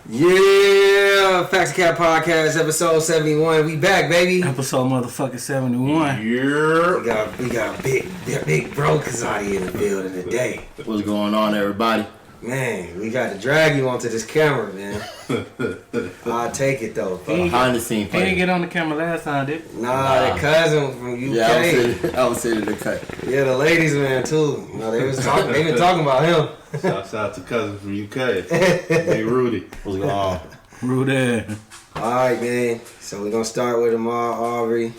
Yeah, Facts Cat Podcast, episode 71. We back, baby. Episode motherfucking 71. Yeah. We got big brokers out here in the building today. What's going on, everybody? Man, we got to drag you onto this camera, man. I'll take it, though. Behind the scene. He didn't get on the camera last time, did he? Nah, the cousin from UK. Yeah, I was sitting in the cut. Yeah, the ladies, man, too. You know, they been talking about him. Shout out to cousin from UK. Hey, Rudy. What's going on? Rudy. Alright, man. So we're going to start with Ahmaud Arbery.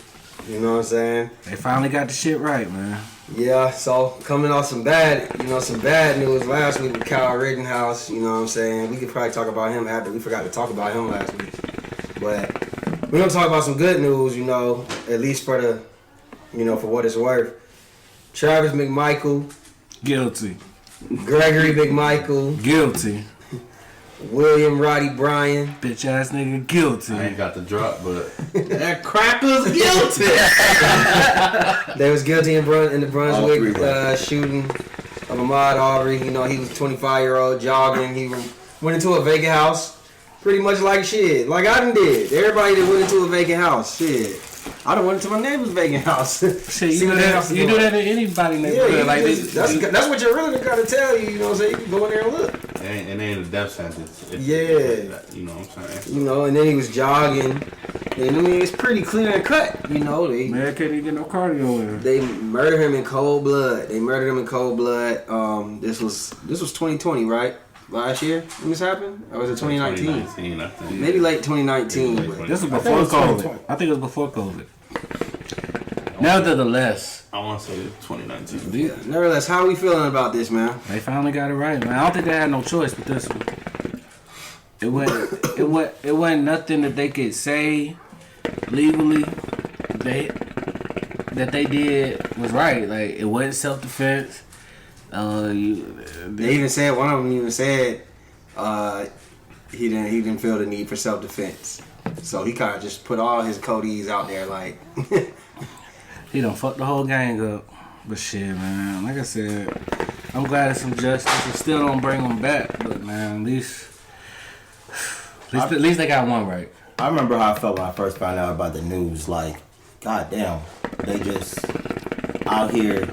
You know what I'm saying? They finally got the shit right, man. Yeah, so coming off some bad news last week with Kyle Rittenhouse, you know what I'm saying? We could probably talk about him after. We forgot to talk about him last week. But we're going to talk about some good news, you know, at least for the, you know, for what it's worth. Travis McMichael. Guilty. Gregory McMichael. Guilty. William Roddy Bryan. Bitch ass nigga guilty. I ain't got the drop, but That cracker's guilty. They was guilty in the Brunswick shooting of Ahmaud Arbery. You know, he was a 25-year-old jogging. He went into a vacant house, pretty much like shit. Like I done did. Everybody that went into a vacant house, shit. I done went into my neighbor's vacant house. Shit, you do that in anybody's neighborhood. Yeah, that's what your realtor got to tell you. You know what I'm saying? You can go in there and look. it ain't a death sentence. Yeah. You know what I'm saying? You know, and then he was jogging. And I mean, it's pretty clear and cut. You know, Man can't even get no cardio in. They murdered him in cold blood. This was 2020, right? Last year when this happened? Or was it 2019? 2019, I think. Maybe late 2019. This was before COVID. I think it was before COVID. Nevertheless, I want to say 2019. Yeah. Nevertheless, how are we feeling about this, man? they finally got it right, man. I don't think they had no choice with this one. It wasn't nothing that they could say legally that they did was right. Like it wasn't self-defense. They even said, one of them even said he didn't feel the need for self-defense. So he kind of just put all his codees out there like he done fucked the whole gang up. But shit, man, like I said, I'm glad it's some justice. It still don't bring them back, but man, at least they got one right. I remember how I felt when I first found out about the news. Like, goddamn, they just out here.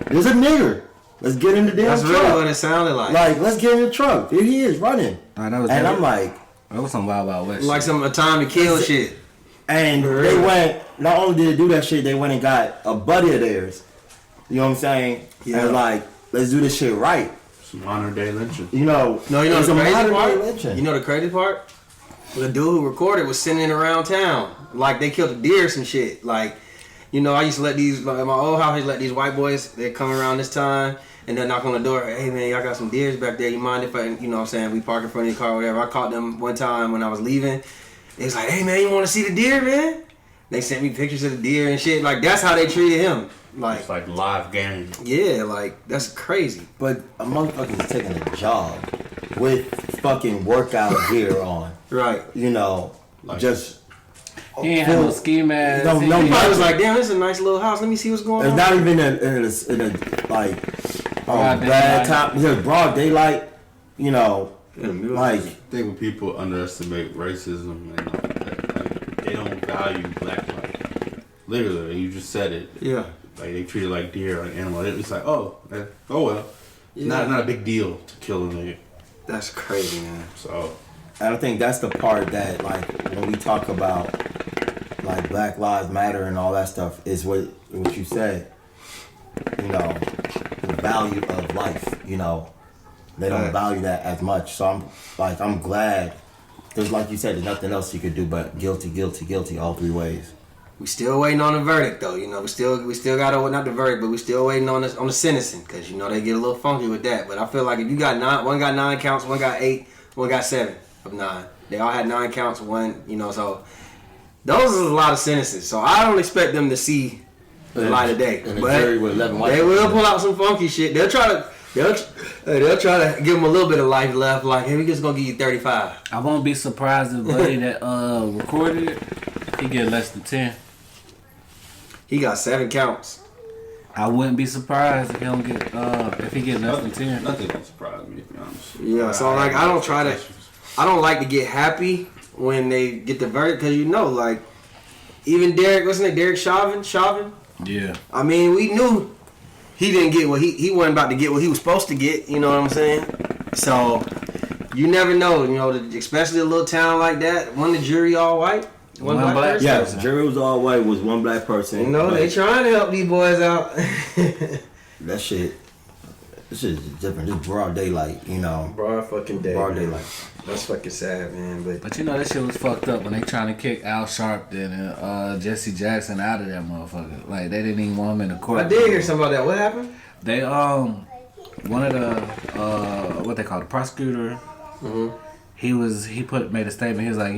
There's a nigger. Let's get in the damn That's truck. really what it sounded like. Like, let's get in the truck. Here he is running. I'm like, that was some Wild West. Like some time to kill shit. And they went. Not only did they do that shit, they went and got a buddy of theirs. You know what I'm saying? Yeah. And like, let's do this shit right. Some modern day lynching. You know the crazy part? lynching. You know the crazy part? The dude who recorded was sending it around town. Like they killed a deer or some shit. Like, you know, I used to let in my old house, I used to let these white boys, they come around this time and they'll knock on the door. Hey man, y'all got some deers back there. You mind if I, you know what I'm saying, we park in front of your car or whatever. I caught them one time when I was leaving. They was like, hey man, you want to see the deer, man? They sent me pictures of the deer and shit. Like that's how they treated him. Like It's like live game. yeah, like that's crazy. But a motherfucker's taking a jog with fucking workout gear on. Right. You know, Like- just. he ain't had no ski mask. No, He probably was like, damn, this is a nice little house. Let me see what's going It's on. not even in a like Broad bad daylight. time. Just broad daylight. You know, In the middle like of I think when people underestimate racism and like, they don't value black life. Literally, you just said it. yeah. Like they treat it like deer, like animal. It's like, oh well. Yeah. Not a big deal to kill a nigga. That's crazy, man. So I think that's the part that like when we talk about like Black Lives Matter and all that stuff is what you said. You know, the value of life. You know, they don't value that as much. So I'm glad. There's like you said, there's nothing else you could do but guilty, guilty, guilty all three ways. We still waiting on the verdict though. You know, we still got not the verdict, but we still waiting on the sentencing because you know they get a little funky with that. But I feel like if you got one got 9 counts, one got 8, one got 7 of 9. They all had 9 counts. One, you know, so those are a lot of sentences. So I don't expect them to see the light of day. And the But jury with 11 white they will pull out some funky shit. They'll try to give them a little bit of life left. Like, hey, we just gonna give you 35. I won't be surprised if buddy that recorded it, he get less than 10. He got 7 counts. I wouldn't be surprised if he don't get if he get less than 10. Nothing don't surprise me, to be honest. Yeah, so like I don't try to I don't like to get happy when they get the verdict because like even Derek, what's his name, Derek Chauvin. Yeah. I mean, we knew he didn't get what he wasn't about to get what he was supposed to get. You know what I'm saying? So you never know. Especially a little town like that. One the jury all white. One black person. Yeah, the jury was all white. Was one black person. They trying to help these boys out. That shit. This shit is different. Just broad daylight. Broad fucking day. Broad daylight. That's fucking sad, man. But that shit was fucked up when they trying to kick Al Sharpton and Jesse Jackson out of that motherfucker. Like they didn't even want him in the court. I did hear something about that. What happened? They one of the what they call the prosecutor. Mm-hmm. He made a statement. He was like,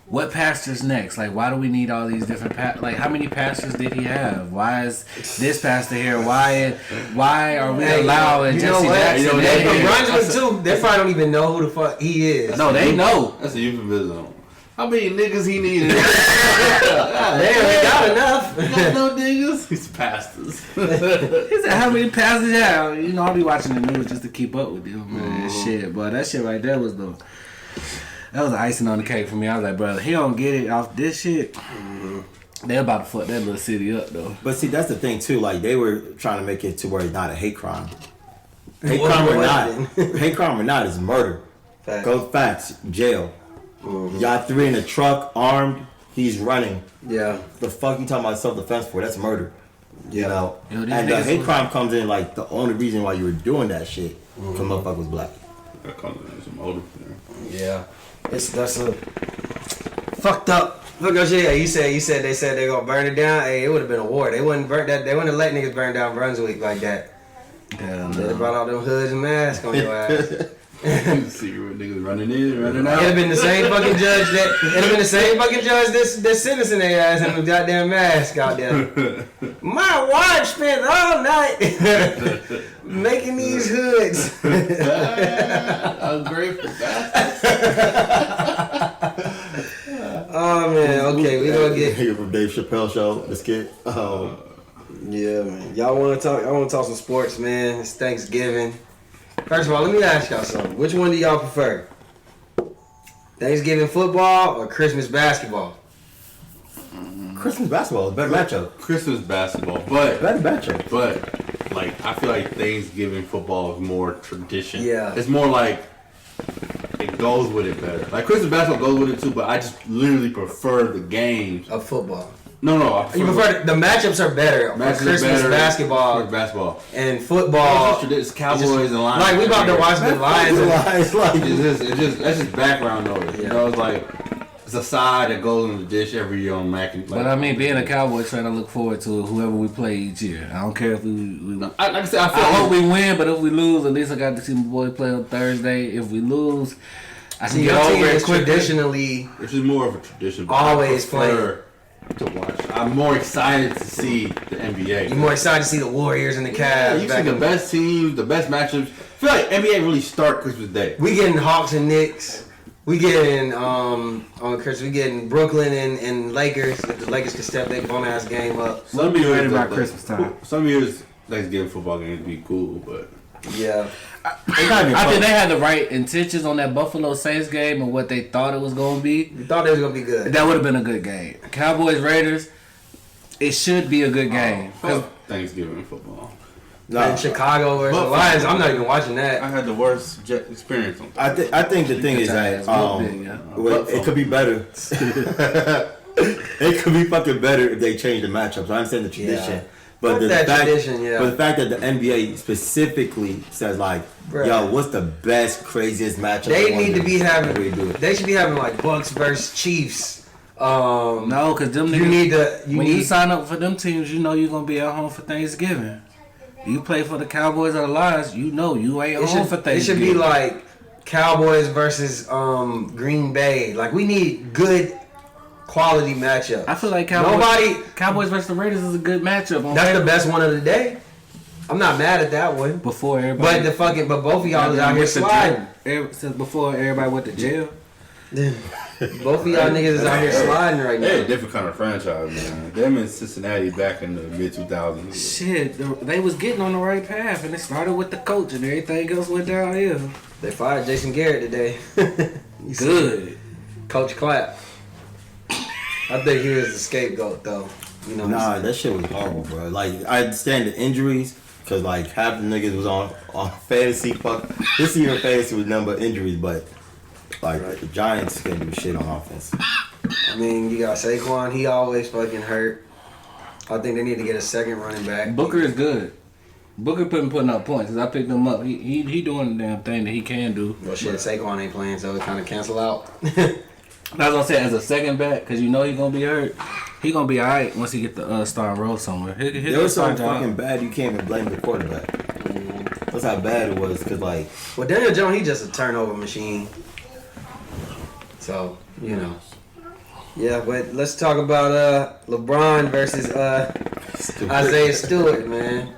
what pastor's next? Like, why do we need all these different like, how many pastors did he have? Why is this pastor here? Why are we allowing Jesse Jackson? They from Brunswick too. They probably don't even know who the fuck he is. No, they know. That's a euphemism. How many niggas he needed? They got enough. He got no niggas. He's pastors. He said, how many pastors you have? I'll be watching the news just to keep up with them, man. Shit, but that shit right there was the icing on the cake for me. I was like, brother, he don't get it off this shit. They about to fuck that little city up, though. But see, that's the thing too. Like they were trying to make it to where it's not a hate crime. Hate crime or not is murder. Facts. Go facts. Jail. Y'all three in a truck, armed. He's running. Yeah. The fuck you talking about self-defense for? That's murder. Yo, And the hate crime comes in like the only reason why you were doing that shit because motherfucker was black. That comes in some motive there. Yeah. That's a fucked up. Look at shit. You said they said they gonna burn it down. Hey, it would have been a war. They wouldn't have let niggas burn down Brunswick like that. They brought out them hoods and masks on your ass. See what niggas running in, running out. It'd have been the same fucking judge that's sentencing their ass in the goddamn mask out there. My wife spent all night making these hoods. Ungrateful bastard. Oh man, okay, we gonna get Here from Dave Chappelle show. The skit. yeah, man. Y'all want to talk? I want to talk some sports, man. It's Thanksgiving. First of all, let me ask y'all something. Which one do y'all prefer? Thanksgiving football or Christmas basketball? Christmas basketball is a better matchup. Christmas basketball, but Better matchup. But like I feel like Thanksgiving football is more tradition. Yeah. It's more like it goes with it better. Like Christmas basketball goes with it too, but I just literally prefer the games. Of football. No, I You prefer the matchups are better for Christmas basketball basketball. and football. It's Cowboys and Lions. Like we about to watch the Lions. That's just background noise. Yeah. It's like it's a side that goes in the dish every year on Mac and. But I mean, being a Cowboys fan, I look forward to whoever we play each year. I don't care if we like I said, I hope we win, but if we lose, at least I got to see my boy play on Thursday. If we lose, I can get over it. Traditionally, it's just more of a tradition. But always I prefer to watch. I'm more excited to see the NBA. You're more excited to see the Warriors and the Cavs. Yeah, you see the best teams, the best matchups. I feel like NBA really start Christmas Day. We getting Hawks and Knicks. We getting on Christmas. We getting Brooklyn and Lakers. If the Lakers can step their bum ass game up. Some years ready about Christmas time. Some years Thanksgiving football games be cool, but Yeah. I think they had the right intentions on that Buffalo Saints game and what they thought it was going to be. You thought it was gonna be good. That would have been a good game. Cowboys Raiders, it should be a good game. fuck Thanksgiving football. And Chicago versus the Lions. I'm not even watching I that. had the worst experience on that. I think the thing is that well, it could be better. It could be fucking better if they change the matchups. I understand the tradition. Yeah. But Fuck that tradition, yeah. But the fact that the NBA specifically says like, Bruh. yo, what's the best, craziest matchup? They need to be having. We do it. They should be having like Bucks versus Chiefs. No, because them You niggas, need to. when you sign up for them teams, you know you're going to be at home for Thanksgiving. You play for the Cowboys or the Lions, you know you ain't home for Thanksgiving. It should be like Cowboys versus Green Bay. Like we need good quality matchup. I feel like Cowboys versus the Raiders is a good matchup. That's the best one of the day. I'm not mad at that one. Before everybody. But both of y'all is out here sliding. Since before everybody went to jail. Both of y'all niggas is out here sliding right They're a now. different kind of franchise, man. Them in Cincinnati back in the mid 2000s. Shit, they was getting on the right path, and it started with the coach, and everything else went downhill. They fired Jason Garrett today. Good. Coach Clapp. I think he was the scapegoat though. You know what I'm Nah, saying? that shit was horrible, bro. Like, I understand the injuries, cause like half the niggas was on fantasy. Fuck, this year fantasy was nothing but injuries, but like the Giants can do shit on offense. I mean, you got Saquon. He always fucking hurt. I think they need to get a second running back. Booker is good. Booker putting up points, cause I picked him up. He doing the damn thing that he can do. Well, shit, Saquon ain't playing, so it kind of cancel out. I was gonna say as a second back, cause you know he gonna be hurt. He gonna be alright once he get the starting role somewhere. It was so fucking bad you can't even blame the quarterback. That's how bad it was, cause like Well, Daniel Jones, he just a turnover machine. So, you know. Yeah, but let's talk about LeBron versus Isaiah Stewart, man.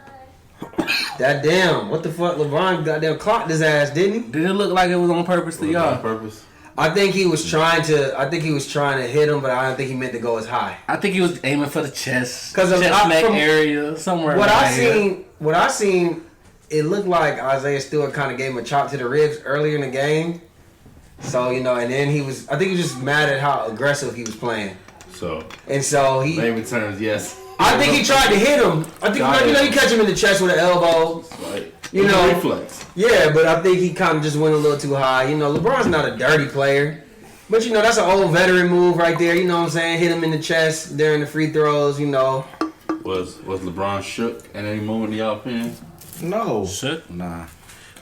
That damn, what the fuck? LeBron goddamn clocked his ass, didn't he? Did it look like it was on purpose to On y'all? purpose. I think he was trying to hit him, but I don't think he meant to go as high. I think he was aiming for the chest, 'Cause of- chest neck from area somewhere. What around I here. seen, it looked like Isaiah Stewart kind of gave him a chop to the ribs earlier in the game. So, you know, and then I think he was just mad at how aggressive he was playing. So, And so he, layman terms, yes. I think he tried to hit him. I think, you know, you catch him in the chest with an elbow. Like, You know, reflex. Yeah, but I think he kind of just went a little too high. You know, LeBron's not a dirty player. But, you know, that's an old veteran move right there. You know what I'm saying? Hit him in the chest during the free throws, you know. Was LeBron shook at any moment in y'all opinion? no. Shook? Nah.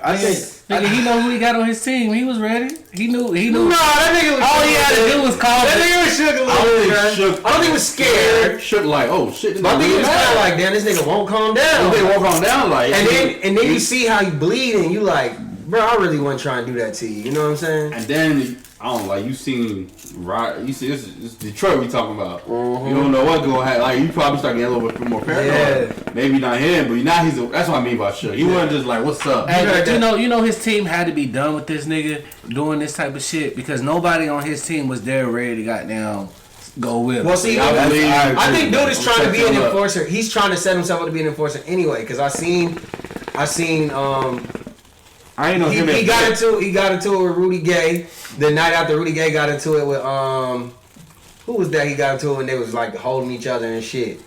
I think Nigga, he know who he got on his team. He was ready. He knew. Nah, that nigga was All he had to do was call That it. nigga was shook a I little don't bit, think bro. shook. I don't think he was scared. Shook like, oh shit. This But I think he was kind of like, damn, this nigga won't calm down. They walk on down like. And then you see how he bleeding. You like, bro, I really wasn't trying to do that to you. You know what I'm saying? And then I don't like you seen right. You see this Detroit we talking about. You don't know what gonna happen. Like you probably start getting a little bit more paranoid. Maybe not him, but now that's what I mean by shook. He wasn't just like, what's up? Hey, but you know his team had to be done with this nigga doing this type of shit because nobody on his team was there ready to goddamn go with him. Well, see, I think dude is trying to be an enforcer. He's trying to set himself up to be an enforcer anyway. Because I seen. I ain't know him. He got into it with Rudy Gay. The night after Rudy Gay got into it with who was that? He got into it when they was like holding each other and shit.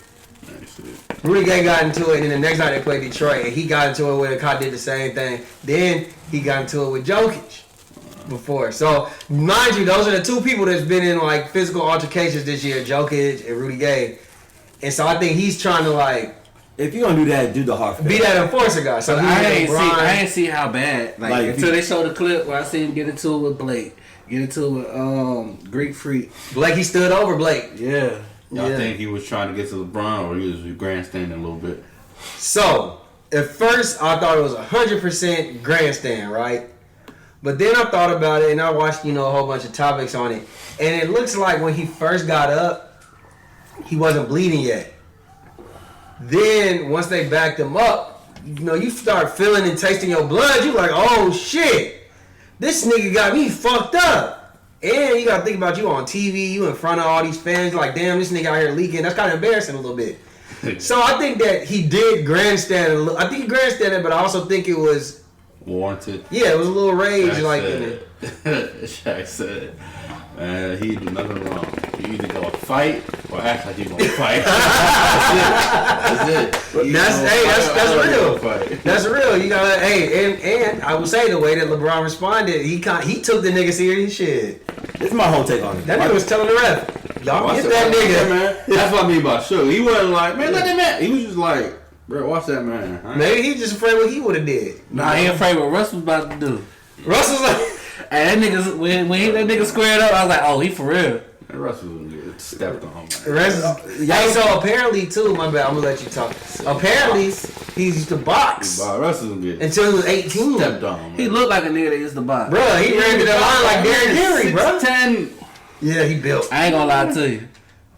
Rudy Gay got into it, and then the next night they played Detroit, and he got into it with Kai did the same thing. Then he got into it with Jokic before. So mind you, those are the two people that's been in like physical altercations this year, Jokic and Rudy Gay. And so I think he's trying to like if you gonna do that, do the hard. be that enforcer guy. So I ain't see how bad. Like until they showed the clip where I seen him get into it with Blake, get into it with Greek Freak. Blake, he stood over Blake. Yeah. Y'all think he was trying to get to LeBron or he was grandstanding a little bit? So at first I thought it was 100% grandstand, right? But then I thought about it and I watched, you know, a whole bunch of topics on it. And it looks like when he first got up, he wasn't bleeding yet. Then once they backed him up, you know, you start feeling and tasting your blood. You like, oh shit, this nigga got me fucked up. And you gotta think about you on TV, you in front of all these fans. Like, damn, this nigga out here leaking. That's kind of embarrassing a little bit. So I think that he did grandstand a little. I think he grandstanded, but I also think it was warranted. Yeah, it was a little rage Shaq like said, in it. Shaq said, man, he do nothing wrong. You either go fight or act like you gonna fight. That's it. That's real. That's real. You gotta and I will say the way that LeBron responded, he took the nigga serious shit. This is my whole take on it. That nigga was telling the ref, y'all get that nigga. Man. That's what I mean by shook. He wasn't like, man, let that man. He was just like, bro, watch that man. Huh? Maybe he just afraid what he would have did. Nah, he afraid what Russ was about to do. Russ was like, and that nigga when that nigga squared up, I was like, oh, he for real. And Russ was stepped on, man. Hey, so apparently too, my bad, I'm gonna let you talk. Apparently, he used to box Russ was good. until he was 18. Stepped on, man. He looked like a nigga that used to box. Bro, he ran to the line like Derrick Henry, bro. 6'10". Yeah, he built. I ain't gonna lie to you.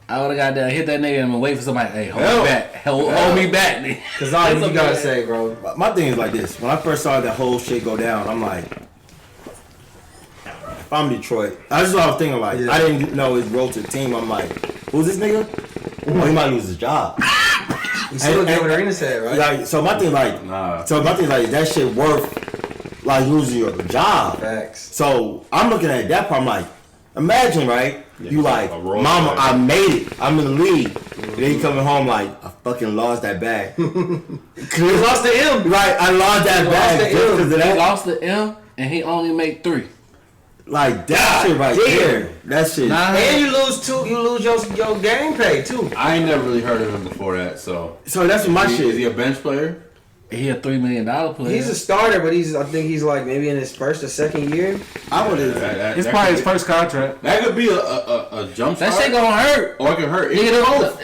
I would have got down, hit that nigga and wait for somebody. Hey, hold me back. Hold me back, nigga. Cause all you gotta say, bro. My thing is like this. When I first saw that whole shit go down, I'm like, if I'm Detroit, that's what I was thinking. Like, I didn't know his role to the team. I'm like, who's this nigga? Oh, he might lose his job. You see what Gilbert Arenas said, right? Like, so my thing, like, that shit worth like losing your job. Facts. So I'm looking at that part. I'm like, imagine, right? You like, mama, I made it. I'm in the league. Then you coming home like, I fucking lost that bag. You lost the M. Right, I lost that bag just because of that. He lost the M and he only made 3. Like that shit right there. That shit. And you lose your game pay too. I ain't never really heard of him before that, so that's what my shit. Is he a bench player? He a $3 million player. He's a starter, but I think he's like maybe in his first or second year. I would have. It's probably his first contract. That could be a jump shot. That shit gonna hurt. Or it could hurt.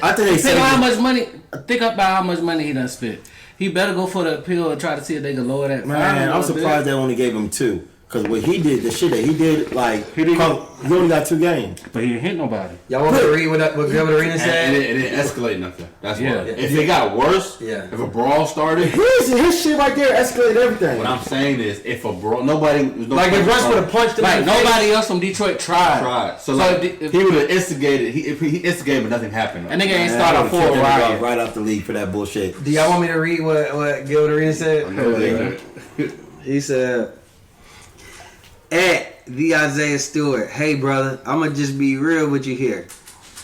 I think they said how much money. Think about how much money he done spent. He better go for the appeal and try to see if they can lower that. Man, I'm surprised they only gave him 2. Because what he did, the shit that he did, like, he only got 2 games. But he didn't hit nobody. Y'all want me to read what Gilbert Arenas said? And it didn't escalate nothing. That's why. If it got worse, if a brawl started. His shit right there escalated everything. What I'm saying is, if a brawl, nobody. Like, if Russ would have punched him like, nobody else from Detroit tried. So like, he would have instigated. If he instigated, but nothing happened. And nigga ain't started a full riot. Right off the league for that bullshit. Do y'all want me to read what Gilbert Arenas said? He said, at the Isaiah Stewart, hey brother, I'ma just be real with you here.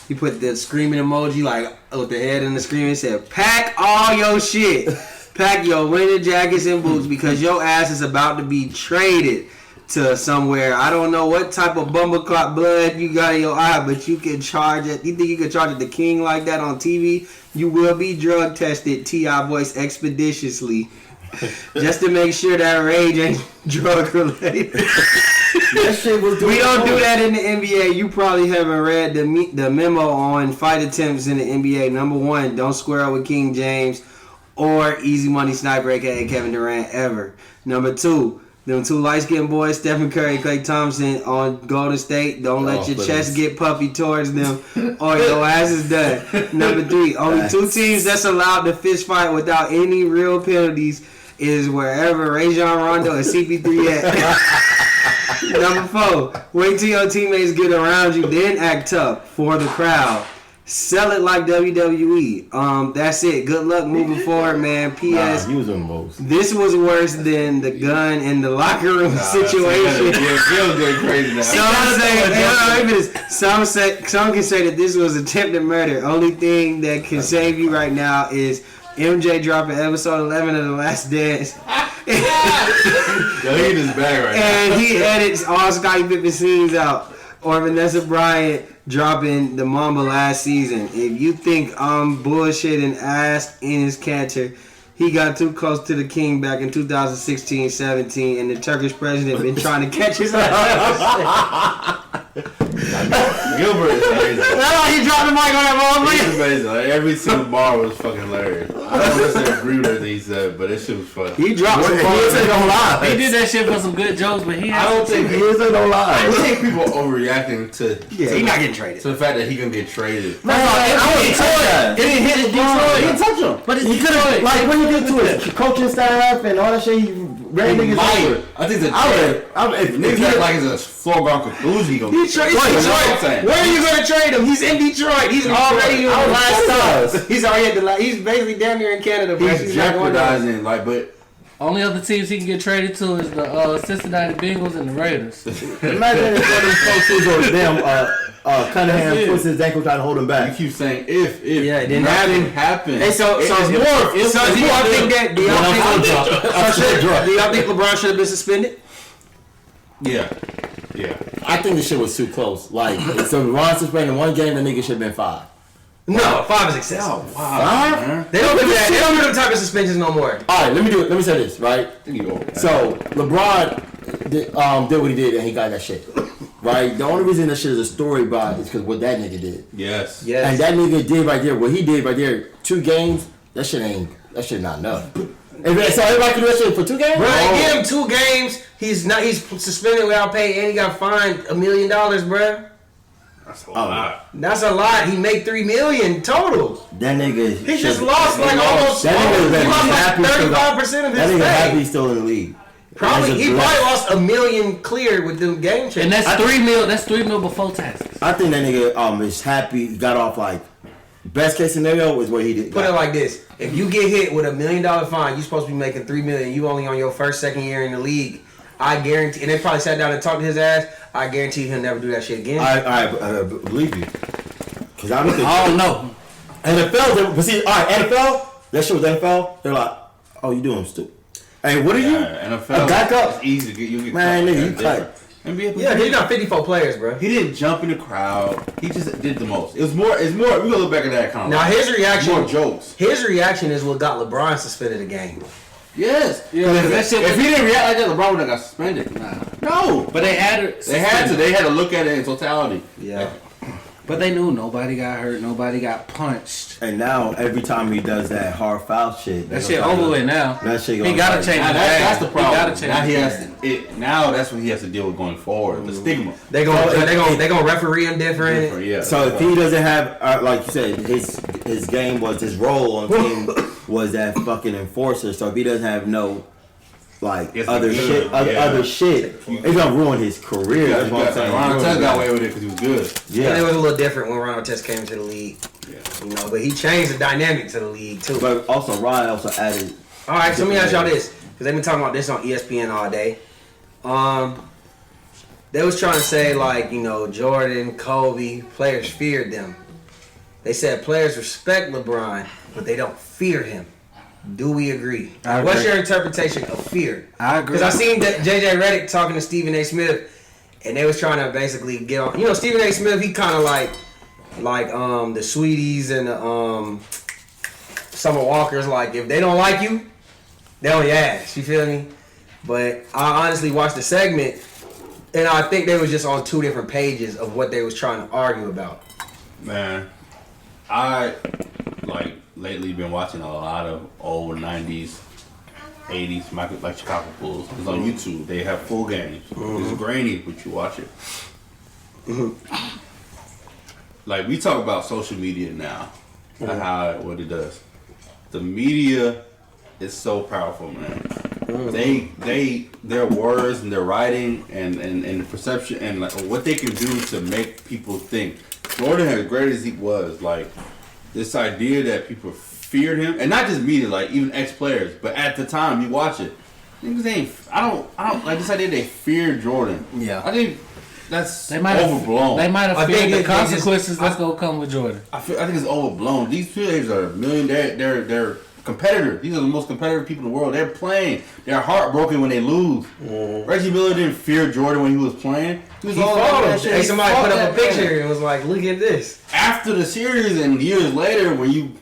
He put the screaming emoji like with the head and the screaming. Said, pack all your shit. Pack your winter jackets and boots because your ass is about to be traded to somewhere. I don't know what type of bumbleclot blood you got in your eye, but you can charge it. You think you can charge it the king like that on TV? You will be drug tested, T.I. voice expeditiously. Just to make sure that rage ain't drug related. That shit was we don't do that in the NBA. You probably haven't read the memo on fight attempts in the NBA. Number 1, don't square up with King James or Easy Money Sniper, aka Kevin Durant, ever. Number 2, them 2 light-skinned boys, Stephen Curry, Klay Thompson on Golden State. Don't let your chest get puffy towards them or your ass is done. Number 3, only 2 teams that's allowed to fist fight without any real penalties is wherever Rajon Rondo and CP3 at. Number 4, wait till your teammates get around you, then act tough for the crowd. Sell it like WWE. That's it. Good luck moving forward, man. P.S. This was worse than the gun in the locker room situation. Some can say that this was attempted murder. Only thing that can save you right now is MJ dropping episode 11 of The Last Dance. Yo, he in his bag right now. And he edits all Scottie Pippen scenes out. Or Vanessa Bryant dropping the Mamba last season. If you think I'm bullshitting ass in his catcher, he got too close to the king back in 2016-17, and the Turkish president been trying to catch his ass. Gilbert is amazing. That's why he dropped the mic on that He's motherfucker. amazing. Like, every single bar was fucking hilarious. I don't necessarily agree with everything he said, but that shit was funny. He dropped some He bars. don't lie. He did that shit for some good jokes, but he I don't think He don't lie. I think people overreacting to He's not getting traded. to the fact that he gonna get traded. It didn't hit Detroit. He didn't touch him. But it's He could have, Detroit. like, when you get to his coaching staff and all that shit, he ran He niggas might. over. I think the If niggas act like it's a foregone conclusion. He gonna He's get Detroit. Where are you going to trade him? He's in Detroit. He's already in the last stop. He's already at the last. He's basically damn near in Canada. But He's jeopardizing, like, but Only other teams he can get traded to is the Cincinnati Bengals and the Raiders. Imagine if one of these coaches or damn Cunningham puts his ankle trying to hold him you back. keep saying if Yeah, it didn't nothing happened. Hey, so do y'all think that? Do y'all think LeBron should have been suspended? Yeah. I think this shit was too close. Like, so Ron suspended 1 game, the nigga should have been 5. No, 5 is excessive. Wow. They don't do that. They don't do them type of suspensions no more. All right, let me say this, right? So LeBron did what he did and he got that shit, right? The only reason that shit is a story about is because what that nigga did. Yes. And that nigga did right there, what he did right there, 2 games. That shit not enough. So everybody can do that shit for 2 games? Bro, they give him 2 games. He's suspended without pay, and he got fined $1 million, bro. That's a lot. That's a lot. He made $3 million total. That nigga. He just lost like almost. That nigga he lost like 35% of That his nigga happy pay. he's still in the league. Probably he probably lost $1 million clear with the game change. And that's $3 million. That's $3 million before taxes. I think that nigga is happy. He got off like best case scenario was where he did. Put it like this: if you get hit with $1 million fine, you supposed to be making $3 million. You only on your second year in the league. I guarantee, and they probably sat down and talked to his ass. I guarantee he'll never do that shit again. I believe you. Cause I don't know. NFL, but see, all right, NFL. That shit was NFL. They're like, oh, you doing stupid? Hey, what are you? NFL. Back up. It's easy to get you. Man, nigga, you cut. Yeah, he got 54 players, bro. He didn't jump in the crowd. He just did the most. It's more. We gonna look back at that kind of. Now his reaction. More jokes. His reaction is what got LeBron suspended a game. Yes. Yeah, if he didn't react like that, LeBron would have got suspended. Nah. No. But they had to. They had to look at it in totality. Yeah. But they knew nobody got hurt, nobody got punched. And now every time he does that hard foul shit, That shit over with now. That shit he gotta change the game. That's the problem. He gotta change now the he game. has now that's what he has to deal with going forward. The stigma. They gonna referee him different. Yeah. So if he doesn't have, like you said, his game was his role on the team was that fucking enforcer. So if he doesn't have no like other shit, it's gonna ruin his career. That's what I'm saying. Ron Artest got away with it because he was good. Yeah, it was a little different when Ron Artest came to the league. Yeah. You know, but he changed the dynamics of the league too. But also Ron also added. All right, so let me ask y'all this, because they've been talking about this on ESPN all day. They was trying to say like, you know, Jordan, Kobe, players feared them. They said players respect LeBron, but they don't fear him. Do we agree? What's your interpretation of fear? I agree. Because I seen that JJ Redick talking to Stephen A. Smith, and they was trying to basically get on. You know, Stephen A. Smith, he kind of like the Sweeties and the Summer Walkers. Like if they don't like you, they on your ass. You feel me? But I honestly watched the segment, and I think they was just on two different pages of what they was trying to argue about. Man, I lately been watching a lot of old 90s, 80s, like Chicago Bulls. It's on YouTube. They have full games. It's grainy, but you watch it. Like, we talk about social media now, and what it does. The media is so powerful, man. Their words and their writing and the perception and like what they can do to make people think. Jordan, as great as he was, like, this idea that people feared him, and not just media, like even ex-players, but at the time you watch it, niggas ain't. I don't like this idea they feared Jordan. Yeah, I think that's overblown. They might have feared the consequences that's gonna come with Jordan. I think it's overblown. These players are they're competitors. These are the most competitive people in the world. They're playing. They're heartbroken when they lose. Reggie Miller didn't fear Jordan when he was playing. He fought him. Hey, somebody put up a picture and was like, look at this. After the series and years later, when you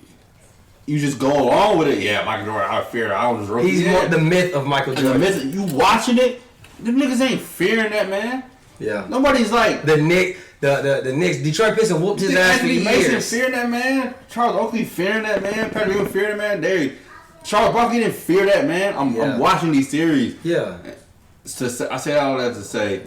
just go along with it, yeah, Michael Jordan, I fear. I was rookie. He's more the myth of Michael Jordan. You watching it, them niggas ain't fearing that man. Yeah. Nobody's like the Knicks. Detroit Pistons whooped his ass for years. Mason fearing that man. Charles Oakley fearing that man. Patrick Ewing fearing that man. Charles Barkley didn't fear that man. I'm watching these series. Yeah. I say all that to say,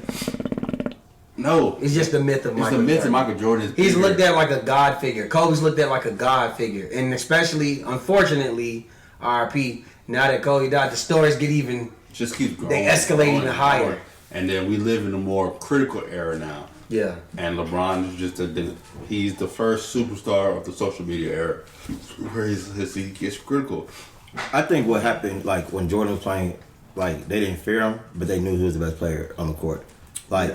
no. It's just the myth of Michael Jordan. It's the myth of Michael Jordan. He's looked at like a god figure. Kobe's looked at like a god figure. And especially, unfortunately, RP, now that Kobe died, the stories get even... Just keep growing. They escalate even higher. And then we live in a more critical era now. Yeah. And LeBron is just he's the first superstar of the social media era where he gets critical. I think what happened, like when Jordan was playing, like they didn't fear him, but they knew he was the best player on the court, like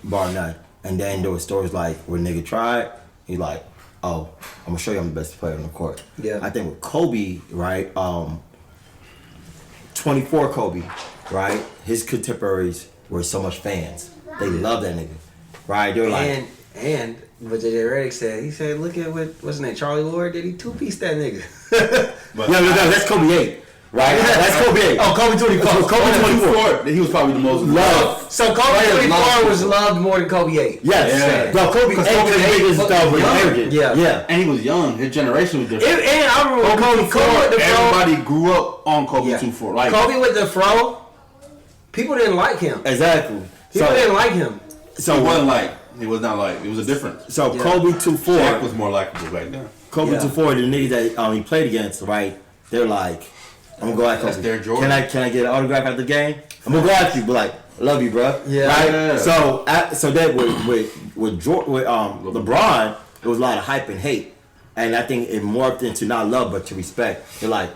bar none. And then there were stories like where nigga tried, he's like, "Oh, I'm gonna show you I'm the best player on the court." Yeah. I think with Kobe, right, 24 Kobe, right, his contemporaries were so much fans. They love that nigga, right? They're like, and what JJ Redick said, he said, look at what's his name, Charlie Ward, did he two-piece that nigga? no, that's Kobe 8. Right? That's Kobe 8. Oh, Kobe 24. Kobe 24. He was probably the most loved. So Kobe 24 was loved more than Kobe 8. Yes. No, Kobe 8 was arrogant. Yeah. And he was young. His generation was different. And I remember Kobe with the fro. Everybody grew up on Kobe 24. Like Kobe with the fro, people didn't like him. Exactly. People didn't like him. So he was not like, it was a difference. So Kobe 24 Shaq was more likable back then. Kobe 24, the niggas that he played against, right? They're like, I'm gonna go at That's Kobe. their Jordan. Can I get an autograph at the game? I'm gonna go after you, but like, I love you, bro. Yeah. Right. Yeah. So that with LeBron, there was a lot of hype and hate, and I think it morphed into not love but to respect. You're like,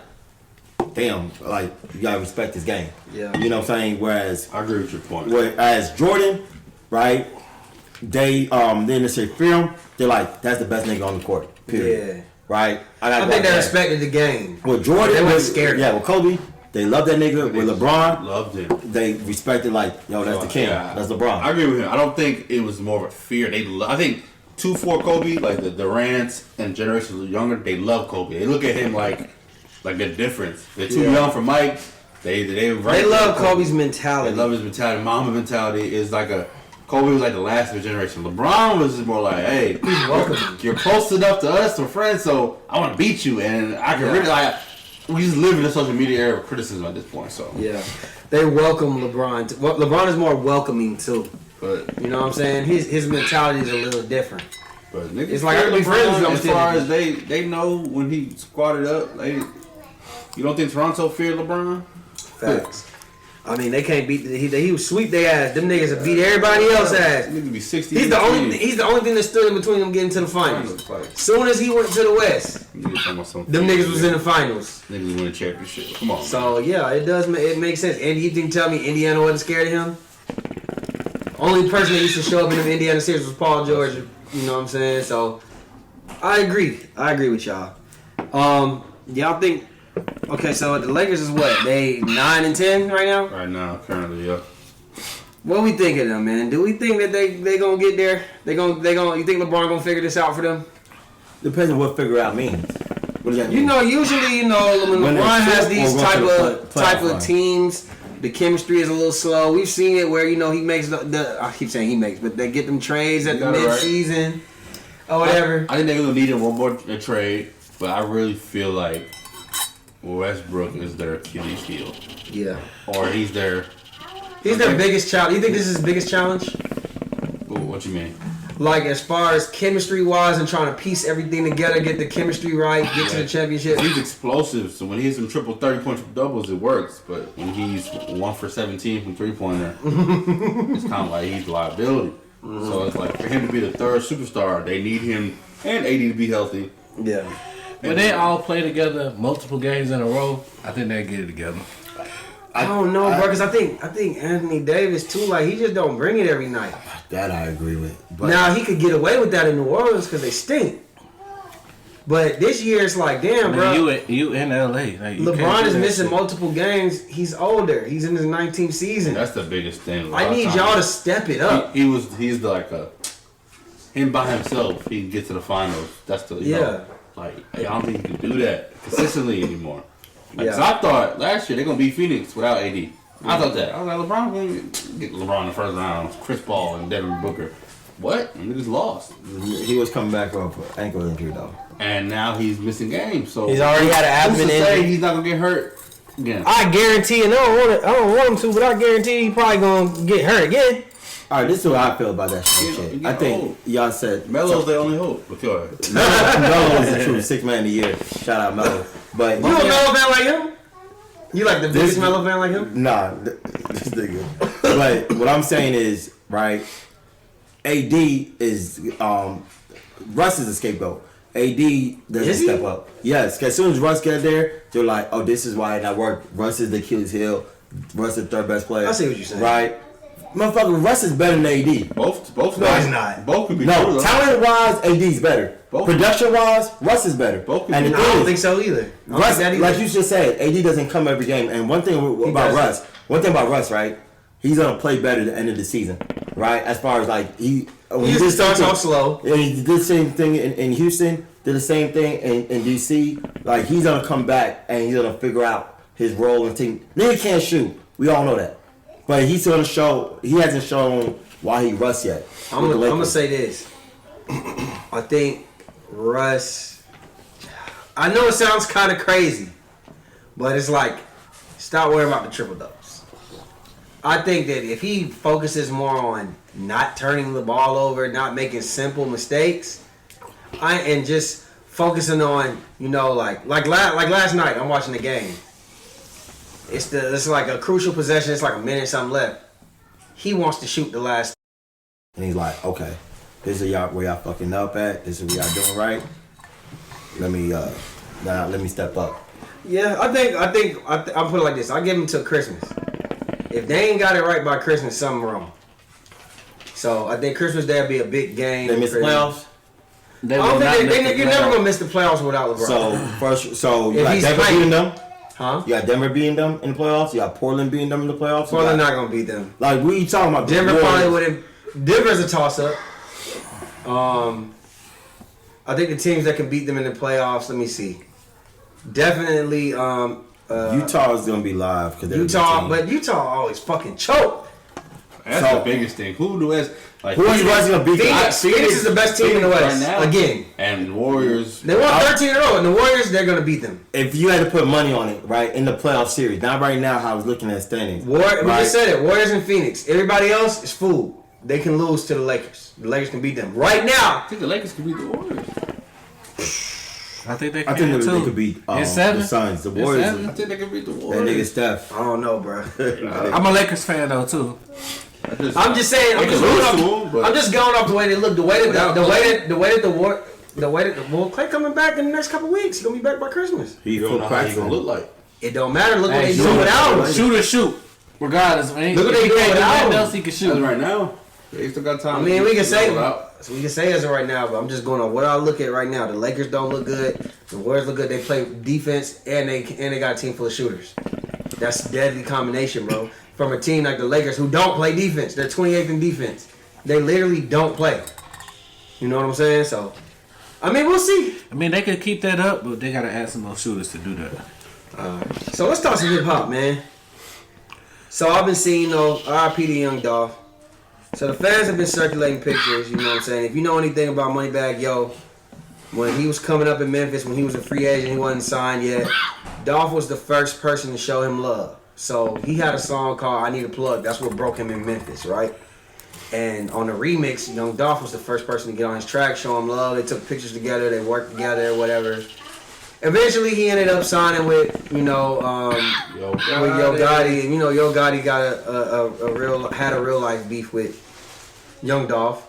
damn, like you gotta respect this game. Yeah. You know what I'm saying? Whereas I agree with your point. Whereas Jordan, right? They then they say film. They're like, that's the best nigga on the court. Period. Yeah. Right. I think they respected the game. With Jordan, They weren't scared. Yeah, with Kobe, they love that nigga. With LeBron, Loved him. they respected like, yo, that's the king. Yeah. That's LeBron. I agree with him. I don't think it was more of a fear. I think 2-4 Kobe, like the Durants and generations younger, they love Kobe. They look at him like a difference. They're too young for Mike. They love Kobe's mentality. They love his mentality. Mamba mentality is like Kobe was like the last of a generation. LeBron was just more like, hey, you're close enough to us, we're friends, so I want to beat you, and I can really we just live in a social media era of criticism at this point. So yeah, they welcome LeBron. LeBron is more welcoming too. But you know what I'm saying? His mentality is a little different. But niggas It's like I can be friends with as them far too. as they know when he squatted up. You don't think Toronto feared LeBron? Facts. I mean, they can't beat. He was sweep their ass. Them niggas have beat everybody else's ass. Nigga be 60. He's the only thing that stood in between them getting to the finals. Soon as he went to the West, them niggas was in the finals. Niggas win a championship. Come on. So yeah, it does. It makes sense. And you didn't tell me Indiana wasn't scared of him. Only person that used to show up in the Indiana series was Paul George. You know what I'm saying? So I agree. I agree with y'all. Y'all think? Okay, so the Lakers is what? They 9-10 right now. Right now, currently, yeah. What we think of them, man? Do we think that they gonna get there? They gonna? You think LeBron gonna figure this out for them? Depends on what figure out means. What does that mean? You know, usually, when LeBron has these type of run. teams, the chemistry is a little slow. We've seen it where he makes the I keep saying he makes, but they get them trades at the mid-season or whatever. I think they're gonna need one more trade, but I really feel like Westbrook is their Achilles heel. Yeah, Or he's their biggest challenge. You think this is his biggest challenge? What you mean? Like as far as chemistry wise and trying to piece everything together, get the chemistry right, get to the championship. He's explosive, so when he hits some 30-point doubles, it works. But when he's 1 for 17 from 3-pointer, it's kind of like he's a liability. So it's like for him to be the third superstar, they need him and AD to be healthy. Yeah. When they all play together multiple games in a row, I think they get it together. I don't know, bro, because I think Anthony Davis too. Like he just don't bring it every night. That I agree with. But Now he could get away with that in New Orleans because they stink. But this year it's like, damn, bro. You in LA? Like, LeBron is missing multiple games. He's older. He's in his 19th season. That's the biggest thing. I need y'all to step it up. He's like him by himself. He can get to the finals. That's the I don't think he can do that consistently anymore. Cause I thought last year they're gonna beat Phoenix without AD. I thought that. I was like, LeBron gonna get LeBron in the first round. Chris Paul and Devin Booker. What? And they just lost. he was coming back off an ankle injury though. And now he's missing games. So He's already had an who's abdomen to say injury. he's not gonna get hurt again? I guarantee, and I don't want him to, but I guarantee he probably gonna get hurt again. All right, this is what I feel about that shit. Yeah, I think old. y'all said Melo's the only hope. But go ahead. Melo is the true 6th man of the year. Shout out Melo. But You a Melo fan like him? You like the biggest Melo fan like him? Nah, this nigga. But what I'm saying is, right, AD is Russ is a scapegoat. AD doesn't Is he? step up. Yes, 'cause as soon as Russ got there, they're like, oh, this is why it not worked. Russ is the Achilles heel. Russ is the third best player. I see what you're saying. Right? Motherfucker, Russ is better than AD. Both. No, he's not. Both could be No, true, though. talent wise, AD's better. Both. Production wise, Russ is better. Both could and be the true. I thing don't is, think so either. I don't Russ, think that either. like you just said, AD doesn't come every game. And one thing about doesn't. Russ, right? He's gonna play better at the end of the season, right? As far as like He just starts off slow. And he did the same thing in Houston. Did the same thing in DC. Like he's gonna come back and he's gonna figure out his role in the team. Nigga can't shoot. We all know that. But he's gonna show. He hasn't shown why he Russ yet. I'm gonna say this. I think Russ. I know it sounds kind of crazy, but it's like stop worrying about the triple doubles. I think that if he focuses more on not turning the ball over, not making simple mistakes, and just focusing on like last night, I'm watching the game. It's like a crucial possession. It's like a minute something left. He wants to shoot the last. And he's like, okay, this is where y'all fucking up at. This is what y'all doing right. Let me step up. Yeah, I think I'll put it like this. I give him till Christmas. If they ain't got it right by Christmas, something wrong. So I think Christmas Day will be a big game. They miss the playoffs. I don't think you're never gonna miss the playoffs without LeBron. So you got Denver beating them. Huh? You got Denver beating them in the playoffs. You got Portland beating them in the playoffs. Portland not gonna beat them. Like we talking about Denver probably wouldn't. Denver's a toss up. I think the teams that can beat them in the playoffs. Let me see. Definitely. Utah is gonna be live because Utah always fucking choke. That's the biggest thing. Who the West? Like, who is gonna beat Phoenix is the best team in the West right now. Again. And Warriors. They won 13 in a row, and the Warriors they're gonna beat them. If you had to put money on it, right, in the playoff series, not right now. How I was looking at standings. We just said it. Warriors and Phoenix. Everybody else is fooled. They can lose to the Lakers. The Lakers can beat them right now. I think the Lakers can beat the Warriors. I think they could beat the Suns. The Warriors. I think they can beat the Warriors. That nigga Steph. I don't know, bro. I'm a Lakers fan though too. I'm just saying. I'm just going off the way they look. The way that Clay coming back in the next couple weeks. He gonna be back by Christmas. He don't know how he's gonna look like. It don't matter. Look what they do without him. Shoot or shoot. Regardless, look what they do without him. Else he can shoot right now. They still got time. I mean, we can say as of right now, but I'm just going on what I look at right now. The Lakers don't look good. The Warriors look good. They play defense and they got a team full of shooters. That's a deadly combination, bro. From a team like the Lakers who don't play defense. They're 28th in defense. They literally don't play. You know what I'm saying? So, I mean, we'll see. I mean, they could keep that up, but they got to add some more shooters to do that. So let's talk some hip hop, man. So I've been seeing, RIP to Young Dolph. So the fans have been circulating pictures, you know what I'm saying? If you know anything about Moneybagg Yo, when he was coming up in Memphis, when he was a free agent, he wasn't signed yet, Dolph was the first person to show him love. So he had a song called I Need a Plug. That's what broke him in Memphis, right? And on the remix, Young Dolph was the first person to get on his track, show him love. They took pictures together, they worked together, whatever. Eventually, he ended up signing with, Yo Gotti, and Yo Gotti got had a real life beef with Young Dolph.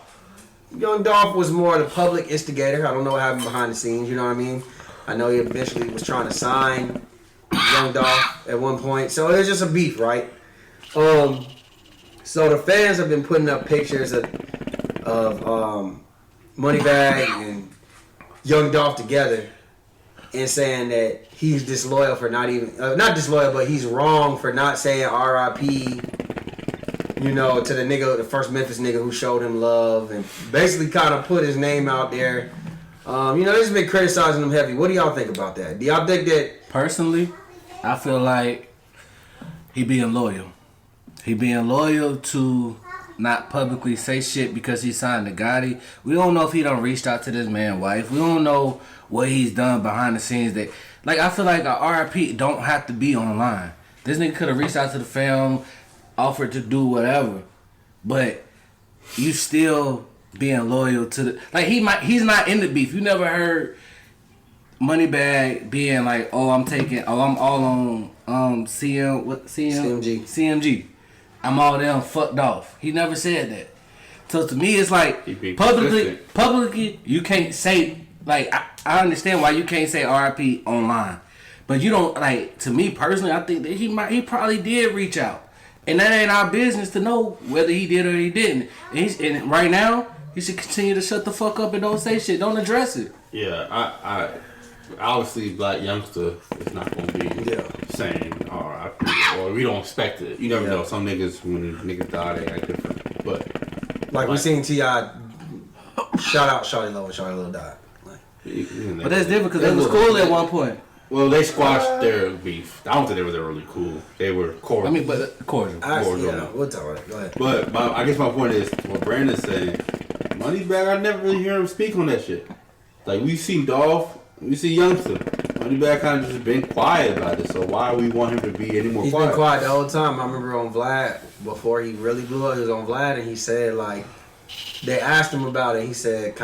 Young Dolph was more the public instigator. I don't know what happened behind the scenes. You know what I mean? I know he eventually was trying to sign Young Dolph at one point, so it was just a beef, right? So the fans have been putting up pictures of Moneybagg and Young Dolph together. And saying that he's disloyal for not disloyal, but he's wrong for not saying R.I.P. To the nigga, the first Memphis nigga who showed him love, and basically kind of put his name out there. This has been criticizing him heavy. What do y'all think about that? Do y'all think that? Personally, I feel like he being loyal. He being loyal to not publicly say shit because he signed to Gotti. We don't know if he done reached out to this man's wife. We don't know what he's done behind the scenes. That, I feel like a RIP don't have to be online. This nigga could have reached out to the fam, offered to do whatever, but you still being loyal to the he's not in the beef. You never heard Moneybagg being like, I'm all on CMG. I'm all them fucked off. He never said that. So to me, it's like publicly, you can't say, I understand why you can't say RIP online, but you don't, to me personally, I think that he probably did reach out, and that ain't our business to know whether he did or he didn't. And right now, he should continue to shut the fuck up and don't say shit, don't address it. Yeah, I obviously black youngster is not gonna be saying RIP, or we don't expect it. You never know. Some niggas, when niggas die, they act different. But we seen T.I. shout out Shawty Low and Shawty Low died. But that's different because they was cool at one point. Well, they squashed their beef. I don't think they were really cool. They were cordial. I mean, but cordial. We'll talk about it. Go ahead. But I guess my point is, what Brandon's saying, Moneybagg, I never really hear him speak on that shit. We see Dolph, we see Youngster. Moneybagg kind of just been quiet about it, so why we want him to be any more quiet? He's been quiet the whole time. I remember on Vlad, before he really blew up, he was on Vlad, and he said, they asked him about it, he said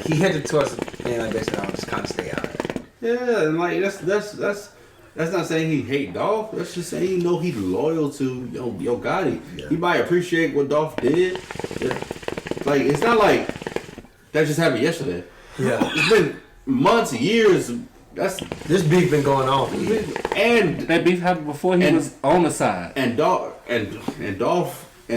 he hinted towards the thing, basically, I'll just kind of stay out of it. Yeah, and that's That's not saying he hate Dolph. That's just saying he's loyal to Yo Gotti. Yeah. He might appreciate what Dolph did. Like it's not like that just happened yesterday. Yeah, it's been months, years. This beef been going on. And that beef happened before he was on the side. And Dolph and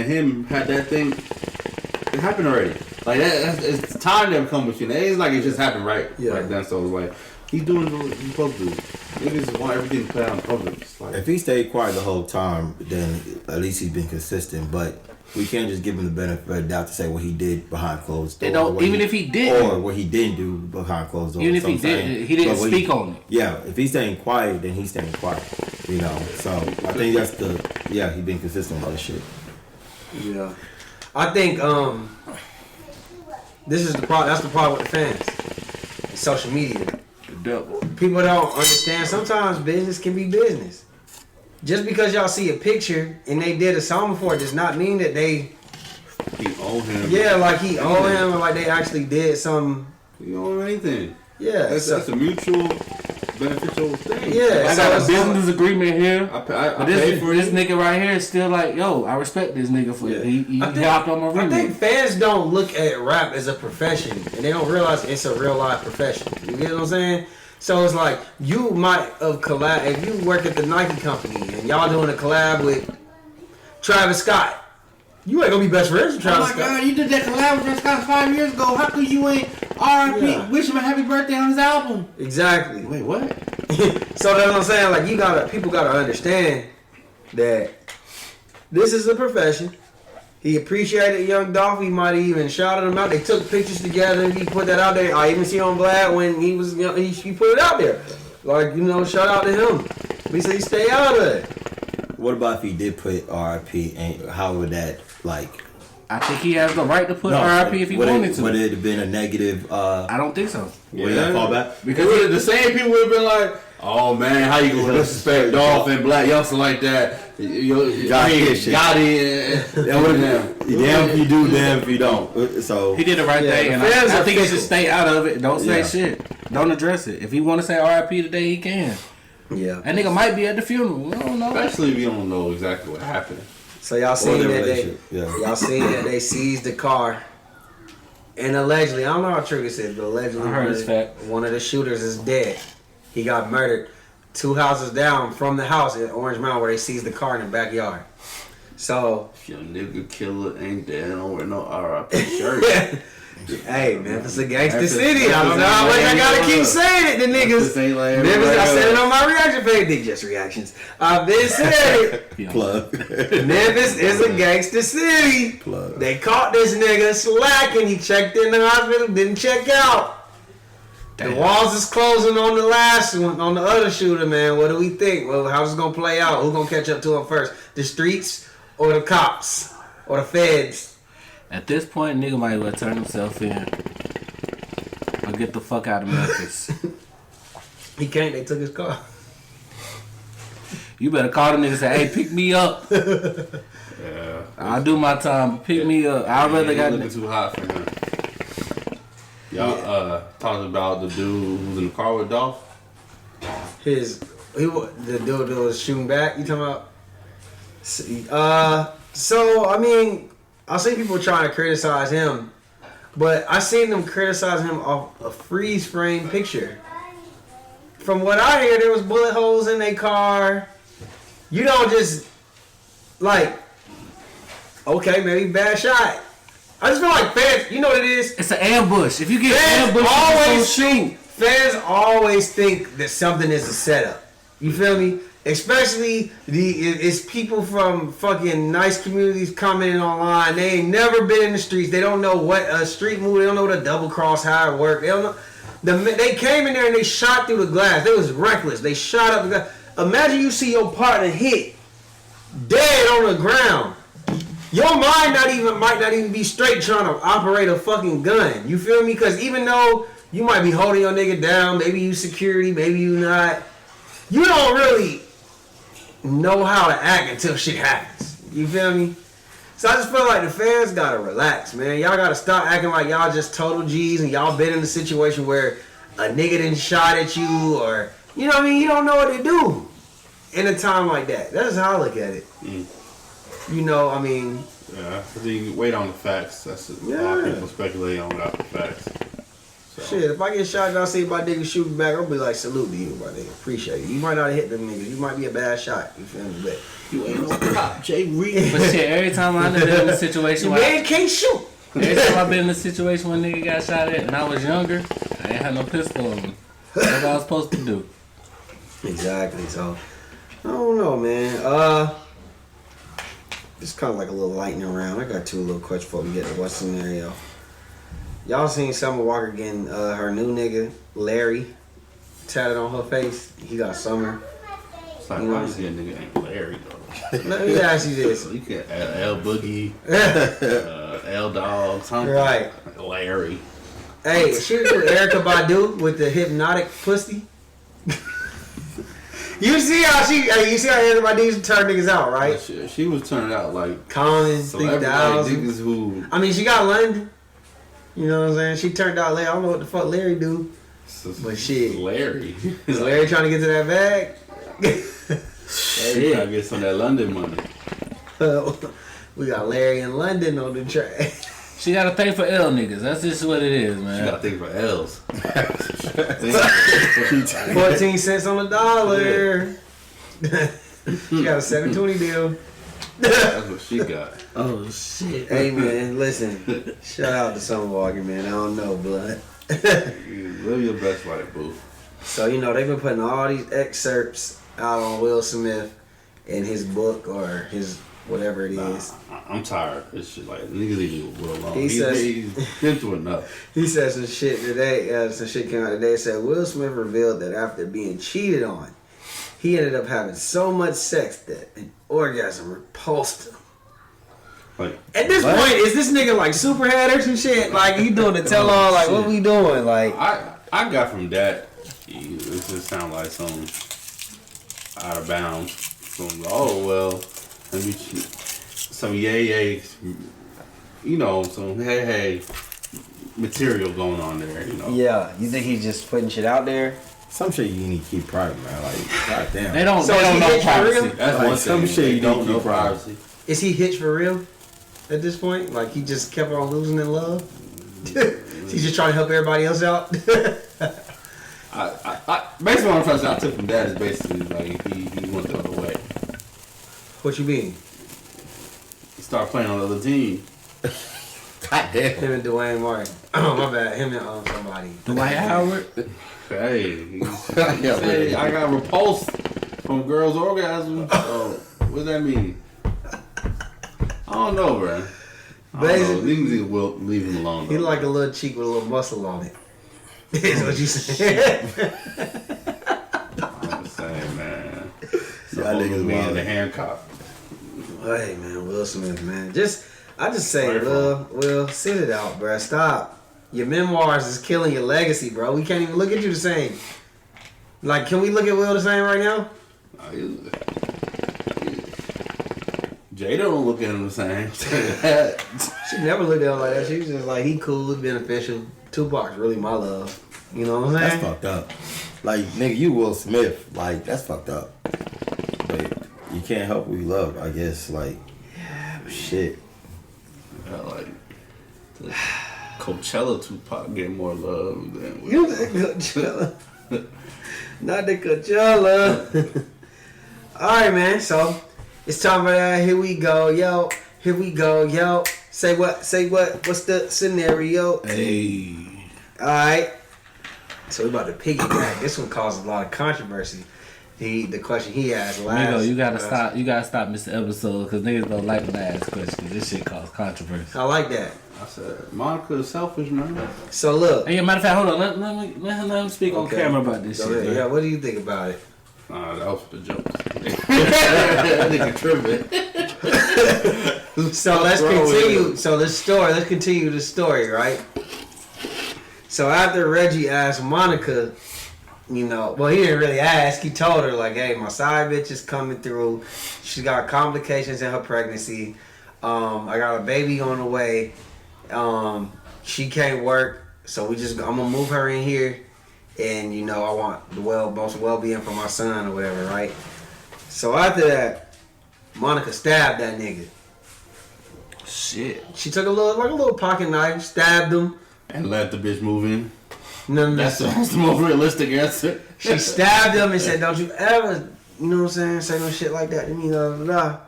him had that thing. It happened already. Like it's time to come between. It's like it just happened right then. So it's like he's doing what he's supposed to do. Niggas want everything to play out in public. Like, if he stayed quiet the whole time, then at least he's been consistent. But we can't just give him the benefit of the doubt to say what he did behind closed doors. Even if he did, or what he didn't do behind closed doors. Even if he did, he didn't speak on it. Yeah, if he's staying quiet, then he's staying quiet. You know, so I think that's he been consistent with all this shit. Yeah, I think this is the problem. That's the problem with the fans. It's social media. People don't understand. Sometimes business can be business. Just because y'all see a picture and they did a song before, does not mean that he owe him. Yeah, like he owe him, or like they actually did something. He owe him anything. Yeah, that's a mutual beneficial thing. Yeah, I got a business agreement here. I but this nigga right here is still like, yo, I respect this nigga for he hopped on my remix. I think fans don't look at rap as a profession, and they don't realize it's a real life profession. You get what I'm saying? So it's like you might have collab if you work at the Nike company and y'all doing a collab with Travis Scott. You ain't gonna be best friends with Travis Scott. Oh my God, you did that collab with Travis Scott 5 years ago. How come you ain't R.I.P. wish him a happy birthday on his album? Exactly. Wait, what? So that's what I'm saying. Like people gotta understand that this is a profession. He appreciated Young Dolph. He might have even shouted him out. They took pictures together. He put that out there. I even see on Vlad when he was, he put it out there. Like, shout out to him. He said he stay out of it. What about if he did put RIP, and how would that, like... I think he has the right to put RIP if he wanted to. Would it have been a negative... I don't think so. Would that fall back? Because the same people would have been like, oh man, how you gonna disrespect Dolph and Black Youngster like that? Got it. That would have been damn if you do, damn if you don't. So he did the right thing, and I think he should stay out of it. Don't say shit. Don't address it. If he want to say RIP today, he can. Yeah. That nigga might be at the funeral. I don't know. Especially if you don't know exactly what happened. So y'all seen that y'all seen that they seized the car, and allegedly, I don't know how true this is, but allegedly one of the shooters is dead. He got murdered 2 houses down from the house in Orange Mountain where they seized the car in the backyard. So if your nigga killer ain't dead, don't wear no RIP shirt. Hey, Memphis a gangster city. I don't know how much I gotta keep saying it. The niggas. Memphis, I said it on my reaction page. They just reactions. I've been saying it. Plug. Memphis is a gangster city. Plug. They caught this nigga slacking. He checked in the hospital, didn't check out. Damn. The walls is closing on the last one, on the other shooter, man. What do we think? Well, how's it gonna play out? Who's gonna catch up to him first? The streets or the cops or the feds? At this point, nigga might as well turn himself in or get the fuck out of Memphis. He can't. They took his car. You better call the nigga and say, hey, pick me up. Yeah. I'll do my time. Pick me up. I'd rather got looking too hot for him. Y'all talking about the dude who was in the car with Dolph? The dude that was shooting back. You talking about? So I mean, I see people trying to criticize him, but I seen them criticize him off a freeze frame picture. From what I hear, there was bullet holes in their car. You don't just like, okay, maybe bad shot. I just feel like fans, you know what it is? It's an ambush. If you get ambushed, fans always think that something is a setup. You feel me? Especially it's people from fucking nice communities commenting online. They ain't never been in the streets. They don't know what a street movie. They don't know what a double cross, how it worked. They don't know. They came in there and they shot through the glass. They was reckless. They shot up the glass. Imagine you see your partner hit dead on the ground. Your mind might not even be straight trying to operate a fucking gun. You feel me? Because even though you might be holding your nigga down, maybe you security, maybe you not, you don't really know how to act until shit happens. You feel me? So I just feel like the fans gotta relax, man. Y'all gotta stop acting like y'all just total G's and y'all been in a situation where a nigga done shot at you or you know what I mean? You don't know what to do in a time like that. That's how I look at it. You know, I mean. Yeah, so you can wait on the facts. That's a lot of people speculate on without the facts. So. Shit, if I get shot and I see my nigga shooting back, I'll be like, salute to you, my nigga. Appreciate it. You might not hit them niggas. You might be a bad shot. You feel me? But You ain't no cop, Jay Reed. But shit, every time I've been in a situation the man can't shoot. every time I've been in a situation when a nigga got shot at and I was younger, I ain't had no pistol on me. That's what I was supposed to do. Exactly. So, I don't know, man. It's kind of like a little lightning round. I got two little questions before we get to what scenario. Y'all seen Summer Walker getting her new nigga, Larry, tatted on her face? He got Summer. It's like, why is that nigga ain't Larry, though? Let me ask you this. You can L Boogie, L Dog, something. Right. Larry. Hey, she do Erykah Badu with the hypnotic pussy. You see how Erykah Badu turn niggas out, right? She was turning out like Common, celebrity 3,000. niggas who. I mean, she got London. You know what I'm saying? She turned out Larry. I don't know what the fuck Larry do. But shit. Larry. Is Larry trying to get to that bag? Larry trying to get some of that London money. We got Larry in London on the track. She got a thing for L niggas. That's just what it is, man. She got to think for L's. 14 cents on the dollar. She got a 720 deal. That's what she got. Oh shit. Hey man, listen. Shout out to Summer Walker, man. I don't know, blood. Live your best life, boo. So, you know, they've been putting all these excerpts out on Will Smith in his book or his whatever it is. I'm tired of this shit. Like, niggas leave Will alone. He says- He's been through enough. He said some shit today. Some shit came out today. It said Will Smith revealed that after being cheated on, he ended up having so much sex that an orgasm repulsed him. Like, At this point, is this nigga like Superhead or some shit? Like he doing the tell all? Like what we doing? Like I got from that, it just sound like some out of bounds. Some, oh, well, let me, some yay, you know, some hey material going on there, you know. yeah, you think he's just putting shit out there? Some shit you need to keep private, man. Like, goddamn. They don't So is he know hitched for privacy. real? That's Like, one some thing. shit They you don't don't know keep privacy. Is he hitched for real at this point? Like he just kept on losing in love? He's just trying to help everybody else out? Basically what I'm trying to say, I took from that is basically like he went the other way. What you mean? He started playing on the other team. Goddamn. Him and Dwayne Martin. Oh my bad. Him and somebody. Dwight Howard. Hey, he said, I got repulsed from girls' orgasm. Oh, what does that mean? I don't know, bro. Basically, Niggas will leave him alone. he though. like a little cheek with a little muscle on it. Is what you saying? I'm just saying, man. Y'all niggas me in wild. the Hancock. Hey man, Will Smith, man. I just say, Right, Will, sit it out, bro. Stop. Your memoirs is killing your legacy, bro. We can't even look at you the same. Like, can we look at Will the same right now? Jada don't look at him the same. She never looked at him like that. She was just like, he cool, beneficial. Tupac's really my love. You know what I'm That's saying? fucked up. Like, nigga, you Will Smith. Like, that's fucked up. But you can't help who you love, I guess. Like, shit. Like the Coachella Tupac get more love than You the Coachella. Not the Coachella. Alright, man. So, it's time for that. Here we go, yo. Here we go, yo. Say what? What's the scenario? Hey. Alright. So, we about to piggyback. This one caused a lot of controversy. The question he asked last. Migo, you gotta stop. You gotta stop this episode because niggas don't like when I ask questions. This shit cause controversy. I like that. I said Monica is selfish, man. So, look. Hey, matter of fact, hold on. Let him speak on Okay. camera about this Go shit. ahead. man. Yeah, what do you think about it? That was the joke. That nigga tripping. So let's continue. So let's continue the story, right? So after Reggie asked Monica, you know, well, he didn't really ask. He told her like, "Hey, my side bitch is coming through. She got complications in her pregnancy. I got a baby on the way. She can't work, so I'm gonna move her in here, and you know I want the most well-being for my son or whatever, right? So after that, Monica stabbed that nigga. Shit. She took a little pocket knife, stabbed him, and let the bitch move in. No, that's the most realistic answer. She stabbed him and said, "Don't you ever, you know what I'm saying, say no shit like that to me, blah, blah, blah."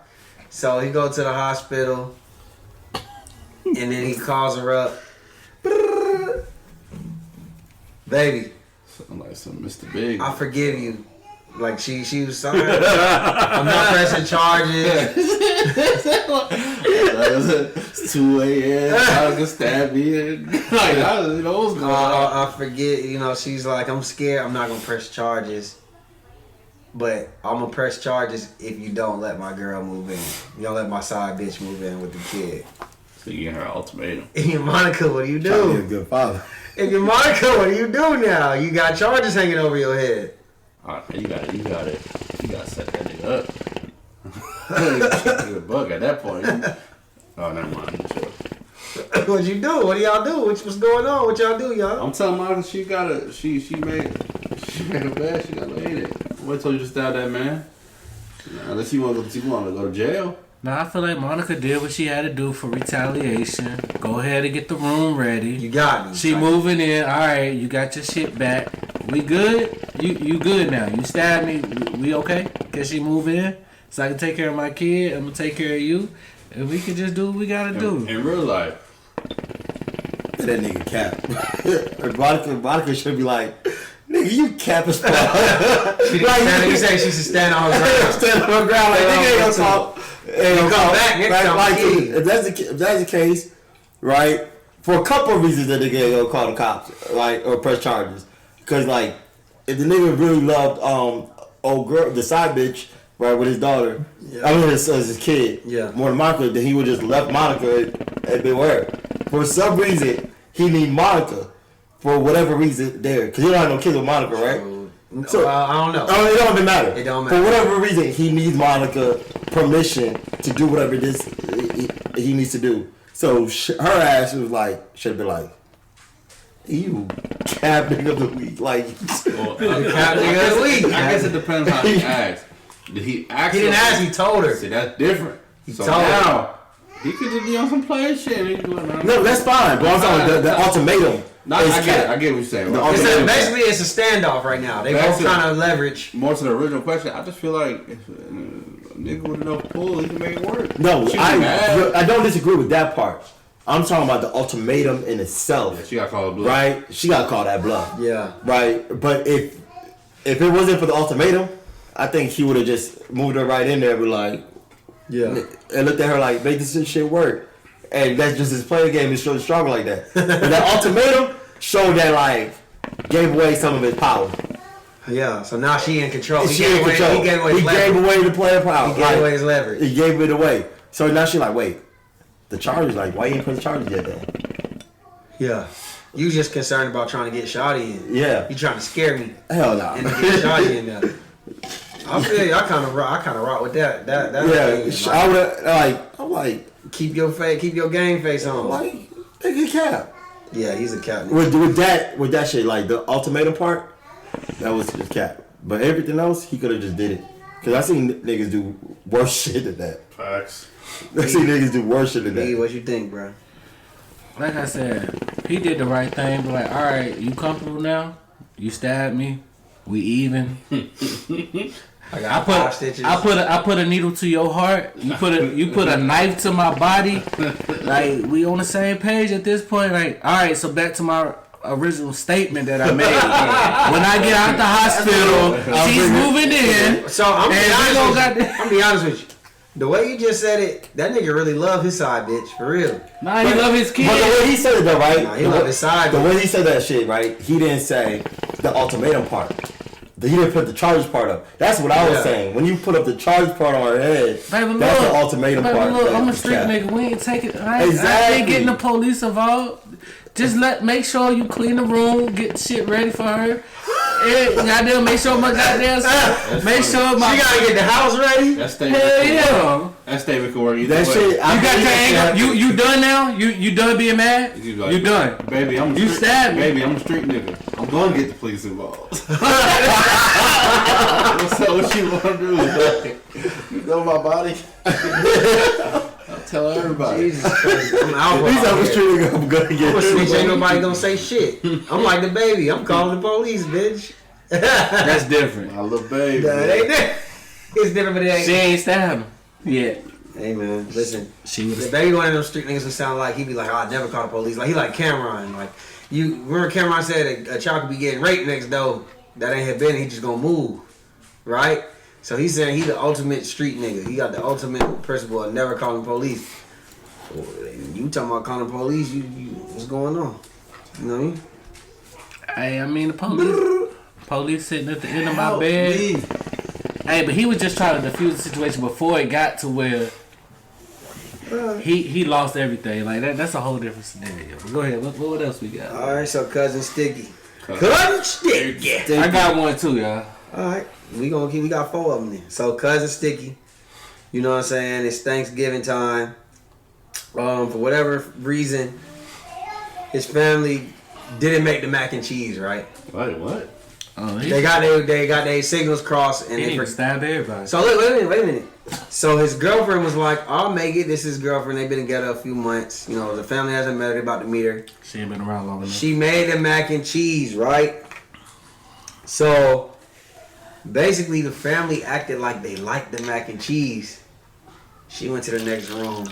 So he go to the hospital, and then he calls her up. Baby, I'm like some Mr. Big. I forgive you. Like she was sorry. I'm not pressing charges. It's 2 a.m. I can stab me. Like I don't know what's going on. I forget. You know, she's like, I'm scared. I'm not gonna press charges, but I'm gonna press charges if you don't let my girl move in. You don't let my side bitch move in with the kid. So you get her ultimatum. If you're Monica, what do you do? Trying to be a good father. If you're Monica, what do you do now? You got charges hanging over your head. All right, you got to set that nigga up. You a bug at that point. Oh, never mind. What you do? What do y'all do? What's going on? What y'all do, y'all? I'm telling Monica she made a bed. She got to lay in it. What told you to stab that man? Unless you want to go to jail. Nah, I feel like Monica did what she had to do for retaliation. Go ahead and get the room ready. You got me. She moving in. All right, you got your shit back. We good? You good now? You stabbed me. We okay? Can she move in so I can take care of my kid? I'm gonna take care of you, and we can just do what we gotta do. In real life, that nigga cap. Monica should be like, nigga, you cap as fuck. You say she should stand on her ground. Stand on her ground like nigga ain't gonna talk. And come back next time. Like, if that's the case, right? For a couple of reasons that nigga ain't gonna call the cops, like, or press charges. Cause like, if the nigga really loved old girl, the side bitch, right, with his daughter, I mean his kid, more than Monica, then he would just left Monica and been where. For some reason, he need Monica for whatever reason there, cause he don't have no kids with Monica, right? So I don't know. It don't even matter. It don't matter. For whatever reason, he needs Monica permission to do whatever it is he needs to do. So her ass was like, should have been like, you cap nigga of the week. Like, cap nigga of the week. I guess it depends how he asked. Did he ask? He didn't ask, he told her. See, that's different. He told her. He could just be on some play shit. No, that's fine. But I'm talking the ultimatum. No, I get what you're saying. Basically, it's a standoff right now. They both trying to leverage. More to the original question, I just feel like if a nigga with enough pull, he can make it work. No, I don't disagree with that part. I'm talking about the ultimatum in itself. Yeah, she got called bluff. Right? She got called that bluff. Yeah. Right? But if it wasn't for the ultimatum, I think he would have just moved her right in there and be like, and looked at her like, make this shit work. And that's just his playing game is so strong like that. But that ultimatum showed that, like, gave away some of his power. Yeah, so now she in control. He gave away the player power. He gave away his leverage. He gave it away. So now she like, wait, the charges, like, why you ain't put the charges yet then? Yeah. You just concerned about trying to get Shotty in. Yeah. You trying to scare me. Hell no. And to get Shotty in there. I feel you. I kind of rock with that. Yeah. I'm like, keep your game face on. Like, nigga cap. Yeah, he's a cap. With that shit, like the ultimatum part, that was just cap. But everything else, he could have just did it. Cause I seen niggas do worse shit than that. Facts. I seen niggas do worse shit than that. What you think, bro? Like I said, he did the right thing. But like, all right, you comfortable now? You stabbed me. We even. I put a needle to your heart. You put a knife to my body. Like, we on the same page at this point. Like, all right, so back to my original statement that I made. When I get out the hospital, she's moving in. So I'm be honest with you. The way you just said it, that nigga really love his side bitch, for real. Nah, he love his kid. But the way he said it though, right? Nah, he love his side. The way he said that shit, right? He didn't say the ultimatum part. He didn't put the charges part up. That's what I was saying. When you put up the charges part on her head, baby, that's the ultimatum part. Look, I'm a street nigga. We ain't taking. I ain't getting the police involved. Just make sure you clean the room, get shit ready for her. And goddamn, make sure my goddamn make sure my she gotta get the house ready. That statement. Hell yeah. That statement can work either That way. shit. You got your anger. You done now? You done being mad? You like, You done? Baby, I'm a You street, stabbed me. Baby, I'm a street nigga. I'm gonna get the police involved. What's up? What you wanna do? Like, you know my body. I'll tell everybody. Jesus Christ. I'm out. He's on the street. I'm gonna get. I'm a snitch. Ain't nobody gonna say shit. I'm like the baby. I'm calling the police, bitch. That's different. My little baby. Nah, it ain't that. It's different, but it ain't. She ain't stabbed him. Yeah. Hey man, listen. She The was. baby one of them street niggas who sound like he be like, oh, I never call the police. Like he like Cameron. Like you remember Cameron said a child could be getting raped next door. That ain't have been. He just gonna move, right? So he's saying he the ultimate street nigga. He got the ultimate principle of never calling police. You talking about calling police? You what's going on? You know what I mean? Hey, I mean the police sitting at the end of my bed. Hey, but he was just trying to defuse the situation before it got to where he lost everything. Like that's a whole different scenario. But go ahead. What else we got? All right, so cousin Sticky. Cousin Sticky. I got one too, y'all. All right, we got 4 of them then. So cousin Sticky, you know what I'm saying? It's Thanksgiving time. For whatever reason, his family didn't make the mac and cheese, right? Wait, what? Oh, They got their signals crossed, and he they didn't stab everybody. So look, wait a minute. So his girlfriend was like, "I'll make it." This is his girlfriend. They've been together a few months. You know, the family hasn't met her. They're about to meet her. She ain't been around long enough. She made the mac and cheese, right? So basically, the family acted like they liked the mac and cheese. She went to the next room,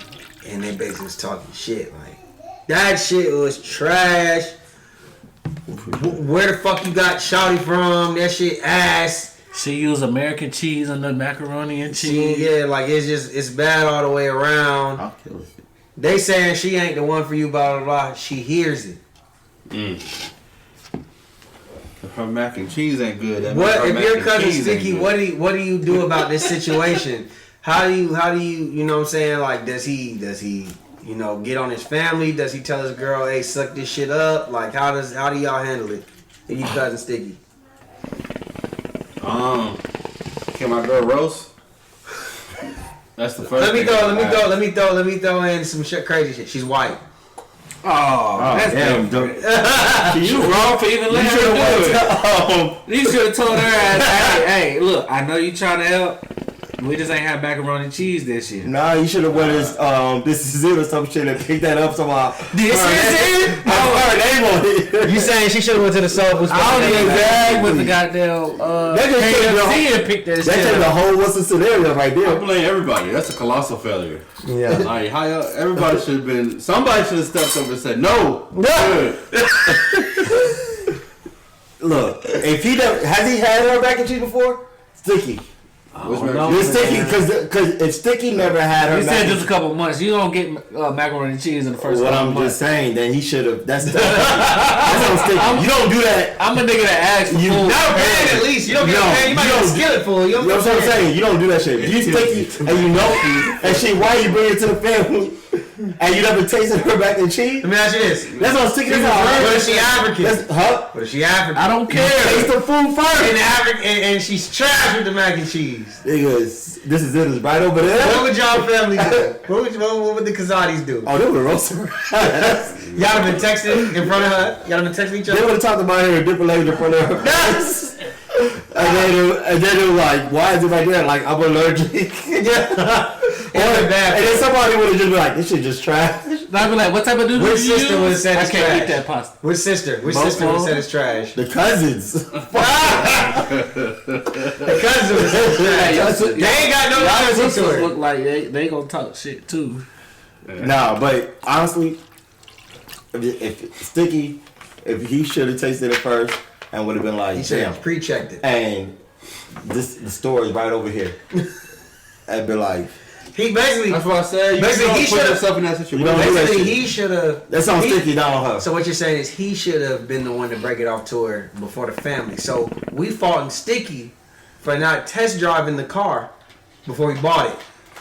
and they basically was talking shit. Like, that shit was trash. Where the fuck you got Shawty from? That shit ass. She used American cheese on the macaroni and cheese. Yeah, like it's bad all the way around. I'll kill it. They saying she ain't the one for you, blah blah blah. She hears it. If her mac and cheese ain't good, that What means her if mac your and cousin cheese ain't Sticky? good. What do you do about this situation? How do you you know what I'm saying? Like does he you know get on his family? Does he tell his girl, hey, suck this shit up? Like how do y'all handle it? And you cousin Sticky. Can my girl roast? That's the first. Let me thing throw in some shit, crazy shit. She's white. Oh, that's damn. you wrong for even letting her do it. You should have told her, hey, look, I know you trying to help. We just ain't have macaroni and cheese this year. Nah, you should have went this is it or some shit and picked that up somehow. This is it? Her name on it. You saying she should have went to the soul food spot? I don't even Exactly. with the goddamn That just changed KFC and pick that That shit changed the up. whole what's the scenario right I there. blame everybody. That's a colossal failure. Yeah. Like everybody should have been. Somebody should have stepped up and said no. Good. Look, if he has he had her mac and cheese before? Sticky. Which no. mac- It's Sticky because if Sticky never had her He mac said and just a couple of months. You don't get macaroni and cheese in the first what couple I'm of months. just saying, then he should have. That's on Sticky. You don't do that. I'm a nigga that asks for You- food. Not bad at least. You don't get No, paid. You might you get a don't- skillet full. You You know what I'm saying? You don't do that shit. If you Sticky and you know and she why you bring it to the family and you never tasted her mac and cheese. Let me ask you this. That's on Sticky. That's all What if she African? Huh? What if she African? I don't care. Taste the food first. And and she's trash with the mac and cheese. Niggas, this is it. It's right over What there. would y'all family do? What would the Kazatis do? Oh, they would have roasted her. Y'all have been texting in front of her? Y'all have been texting each They other? would have talked about her in different language in front of her. And then they were like, why is it right there? Like, I'm allergic. Yeah. And then somebody would have just been like, this shit just trash. I'd be like, what type of dude Which do you sister use? would have said I it's can't trash? eat that pasta. Which sister would Both have said of them. it's trash? The cousins. The cousins would have said it's trash. They ain't got no Y'all loyalty to sisters her. look like they gonna talk shit too. Nah, but honestly, if Sticky, if he should have tasted it first and would have been like, He should damn. have pre-checked it. And the story's right over here. I'd be like, He basically, That's what I said. You Basically, don't he put should've- yourself in that situation. You don't do that basically shit. he should have. that's on Sticky, not on her. So what you're saying is he should have been the one to break it off to her before the family. So we faulting Sticky for not test driving the car before he bought it.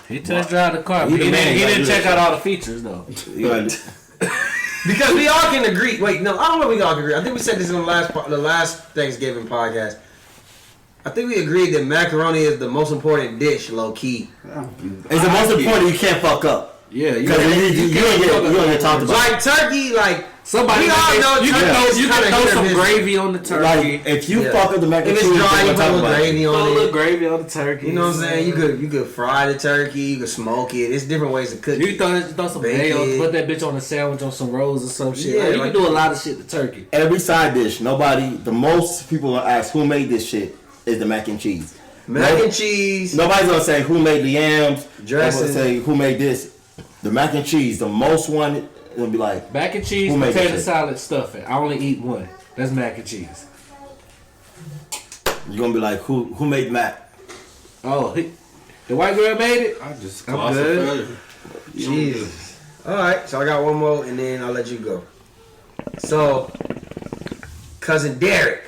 He test drive the car. He But the man, he gotta didn't do check that out shit. all the features though. You gotta- Because we all can agree. Wait, no, I don't know if we all can agree. I think we said this in the last Thanksgiving podcast. I think we agreed that macaroni is the most important dish, low key. It's the most important. You can't fuck up. Yeah, Because you don't get talked about. Like turkey, like somebody we all know you can throw some gravy on the turkey. Like if you fuck up the mac and if cheese, it's dry, you you put a little gravy Put a on little it. gravy on the turkey. You know what I'm saying? You could fry the turkey, you could smoke it. It's different ways to cook You it. can throw some mayo, put that bitch on a sandwich on some rolls or some shit. Yeah, Like, you like- can do a lot of shit to turkey. Every side dish, the most people will ask who made this shit is the mac and cheese. Mac and cheese. Nobody's gonna say who made the yams. Dressing. Nobody's gonna say who made this. The mac and cheese, the most one will be like Mac and cheese, Who made potato that shit? salad, stuffing. I only eat one. That's mac and cheese. you're gonna be like who made mac? Oh, the white girl made it? I just I'm gloss good. failure. Jesus. Alright, so I got one more and then I'll let you go. So, cousin Derek.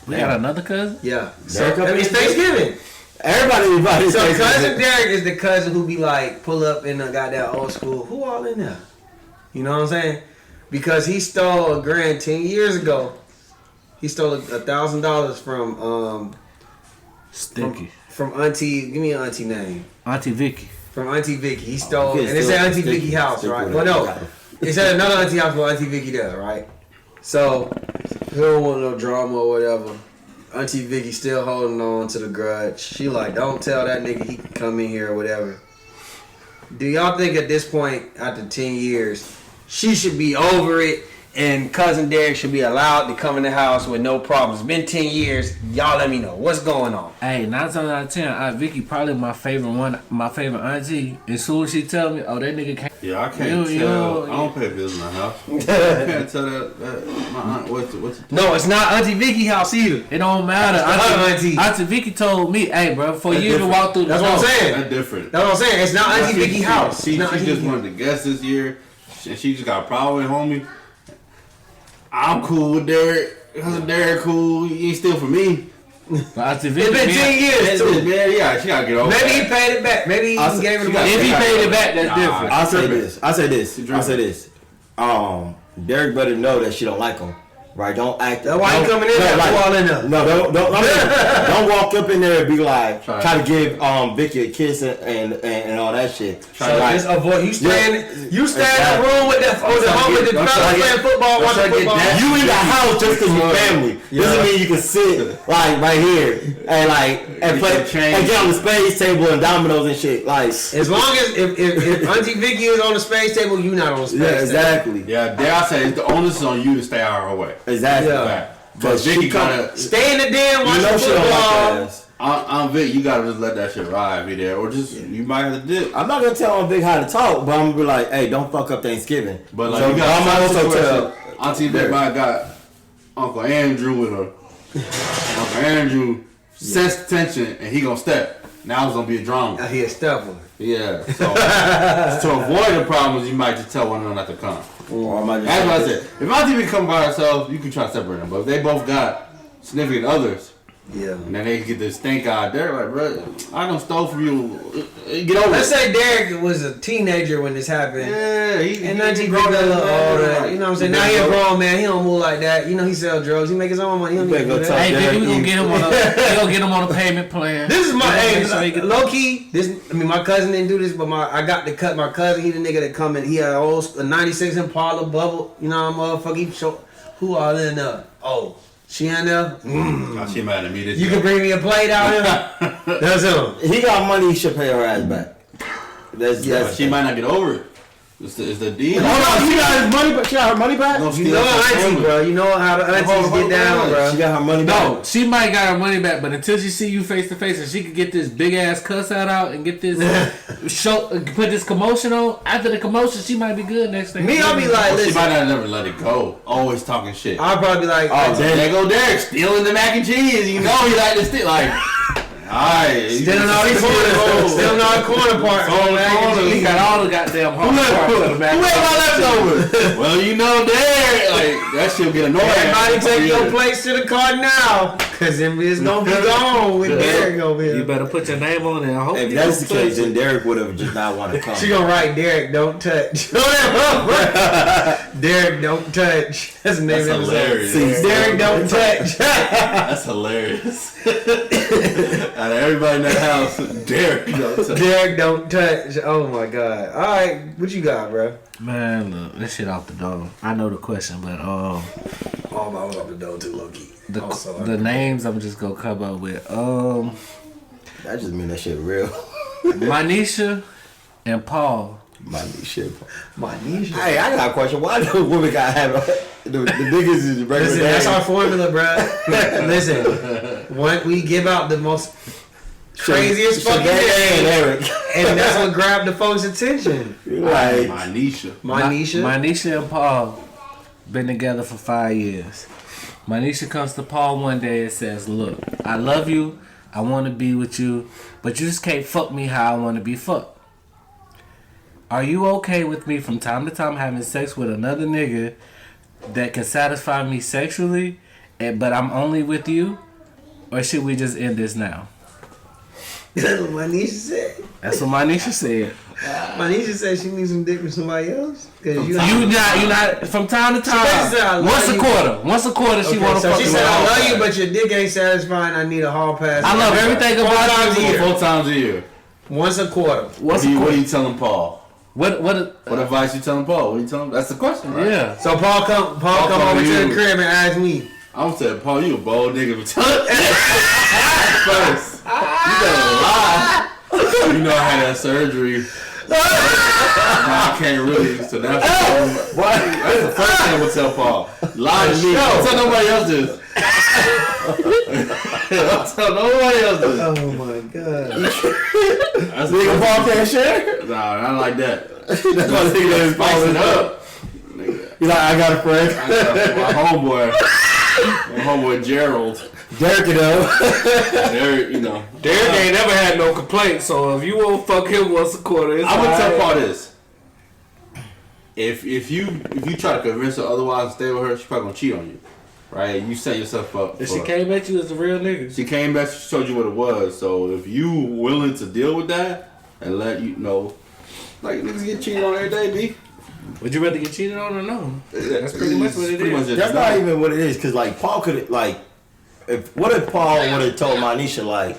We got another cousin? Yeah. So, Derek up I mean, it's in here? Thanksgiving. Everybody. So says cousin that. Derek is the cousin who be like pull up in the goddamn old school. Who all in there? You know what I'm saying? Because he stole a grand 10 years ago. He stole $1,000 from Stinky. from Auntie. Give me an auntie name. Auntie Vicky. From Auntie Vicky. He stole, Okay, and it's still- at Auntie stick- Vicky house, stick right? with Well, it. no, Got it. it's at another auntie house where Auntie Vicky does, right? So he don't want no drama or whatever. Auntie Vicky still holding on to the grudge. She like, don't tell that nigga he can come in here or whatever. Do y'all think at this point, after 10 years, she should be over it and cousin Derek should be allowed to come in the house with no problems? It's been 10 years. Y'all let me know. What's going on? Hey, 9 times out of 10, Aunt Vicky probably my favorite auntie. As soon as she tell me, oh, that nigga can't. Yeah, I can't tell. I don't pay bills in my house. I can't tell that my aunt what's No, it's not Auntie Vicky house either. It don't matter. It's the Auntie Vicky told me, hey, bro, for you to walk through the That's what I'm door. saying. That's different. That's what I'm saying. It's not Auntie Vicky house. She It's not Auntie just Vicky wanted to guest this year, and she just got a problem with homie. I'm cool with Derek. Cousin Derek cool. He ain't steal from me. But Auntie Vicky, It's been 10 years too. Man, yeah, she gotta get over Maybe he that. paid it back. Maybe he I gave it she back. if he paid it back, that's Nah. different. I say this. Derek better know that she don't like him. Right? Don't act. That's why he coming in there. Who all in there? No, don't walk up in there and be like Try try to give Vicky a kiss and all that shit. So Like, just avoid. You stay in the Exactly. room with the Don't try fellas to playing get- football, don't try watching to get football. that. You in the house just because you're family. Doesn't mean you can sit like right here and play can change. and get on the spades table and dominoes and shit. Like As long as if Auntie Vicky is on the space table, you not on the space yeah, table. exactly, Yeah, dare I say, the onus is on you to stay out of her way. exactly. Yeah. But Vicky she come, gotta. Stay in the den, you watch know the she don't like football. that ass. I'm Vic. You gotta just let that shit ride, be there, or just you might have to dip. I'm not gonna tell Aunt Vic how to talk, but I'm gonna be like, hey, don't fuck up Thanksgiving. But like So, you got I'm also also tell. Auntie Vic might have got Uncle Andrew with her. Uncle Andrew sense tension and he gonna step. Now it's gonna be a drama. He a stepper. Yeah. So to avoid the problems, you might just tell one another not to come. Or I might just That's what I say, said. If Auntie Vic come by herself, you can try to separate them. But if they both got significant others, Yeah. and then they get this stink eye, they're like, bro, I done stole from you. Get over Let's it. say Derek was a teenager when this happened. Yeah, And Auntie Vicky got a little older. You know what I'm saying? Now he a grown man. He don't move like that. You know, he sell drugs. He make his own money. He don't need to do that. Hey, Vicky, we gonna get him on a payment plan. This is my Make sure he get- low key. My cousin didn't do this, but I got to cut my cousin. He the nigga that come in. He had a 96 Impala bubble. You know, motherfucker. He show who all in there. Oh, she in there. Oh, she mad at me this You year. can bring me a plate out here. That's him. he got money, he should pay her ass back. That's She might not get over it. It's the deal. Hold on, she got his money back. She got her money back. No, You know auntie, bro. You know how the aunties get down, bro. She got her money back. No, she might got her money back, but until she see you face to face and she could get this big ass cuss out and get this put this commotion on. After the commotion, she might be good next thing. Me, I'll be like, She listen. might not never let it go. Always talking shit. I'll probably be like, Oh, There go Derek stealing the mac and cheese. You know he like to steal. Like, alright. stealing all these corner, stealing all the corner parts. He got all the goddamn hard parts of the back. Who ate my leftovers? Well, you know Derek. Like, that shit get annoying. Everybody take your place to the car now. Cause it's gonna be gone when Derek over here. You better put your name on it. I hope If you that's the don't case, touch then it. Derek would have just not want to come. She gonna write Derek, don't touch. Derek, don't touch. That's the name of the hilarious. episode. Derek, don't touch. That's hilarious. Out of everybody in that house, Derek don't touch. Derek, don't touch. Oh my god. All right, what you got, bro? Man, look, this shit off the dome. I know the question, but Oh, I was off the door too, low key. the names I'm just gonna come up with. That just mean that shit real. Manisha and Paul. My shit. My niche. Hey, I got a question. Why do women gotta have the niggas is regular Listen, that's our names? formula, bro. Listen, when we give out the most craziest fucking Shanae and name, Eric. and that's what grabbed the folks' attention. Like, My Nisha. Manisha. Manisha and Paul been together for 5 years. Manisha comes to Paul one day and says, "Look, I love you. I want to be with you, but you just can't fuck me how I want to be fucked. Are you okay with me from time to time having sex with another nigga that can satisfy me sexually, but I'm only with you? Or should we just end this now?" That's what Manisha said. That's what Manisha said. Manisha said she needs some dick from somebody else. Cause you not from time to time. basically said, "I love Once a you." quarter. Once a quarter, she Okay, want to so fuck she me said, with a "I hall love you, pass. but your dick ain't satisfying. I need a hall pass." I love everything Four about times a you. year. 4 times a year. Once a quarter. What Once are a you quarter. telling Paul? What? What advice you telling Paul? What are you telling him? That's the question, right? Yeah. So Paul come come over to to you. the crib and ask me. I'm saying, Paul, you a bold nigga for telling first. You better lie. You know I had that surgery. Now I can't really. So that's the first thing I'm gonna tell Paul. Lie to me. Don't tell nobody else this. Don't tell nobody else this. Oh my god. That's the nigga first Paul thing. can't share? Nah, not like that. That's why the nigga that is Spice it up. up. Nigga. He's like, I got a friend. My homeboy Gerald. Derek, you know. Derek, you know. Derek ain't never had no complaints, so if you won't fuck him once a quarter, it's I'm gonna tell alright. Paul this. If you try to convince her otherwise to stay with her, she's probably gonna cheat on you, right? You set yourself up. If she came at you as a real nigga. She came back. She told you what it was. So if you willing to deal with that and let you know, like niggas get cheated on every day, B. Would you rather get cheated on or no? That's pretty much what it is. That's not even what it is, cause like Paul could like, what if Paul would have told Manisha like,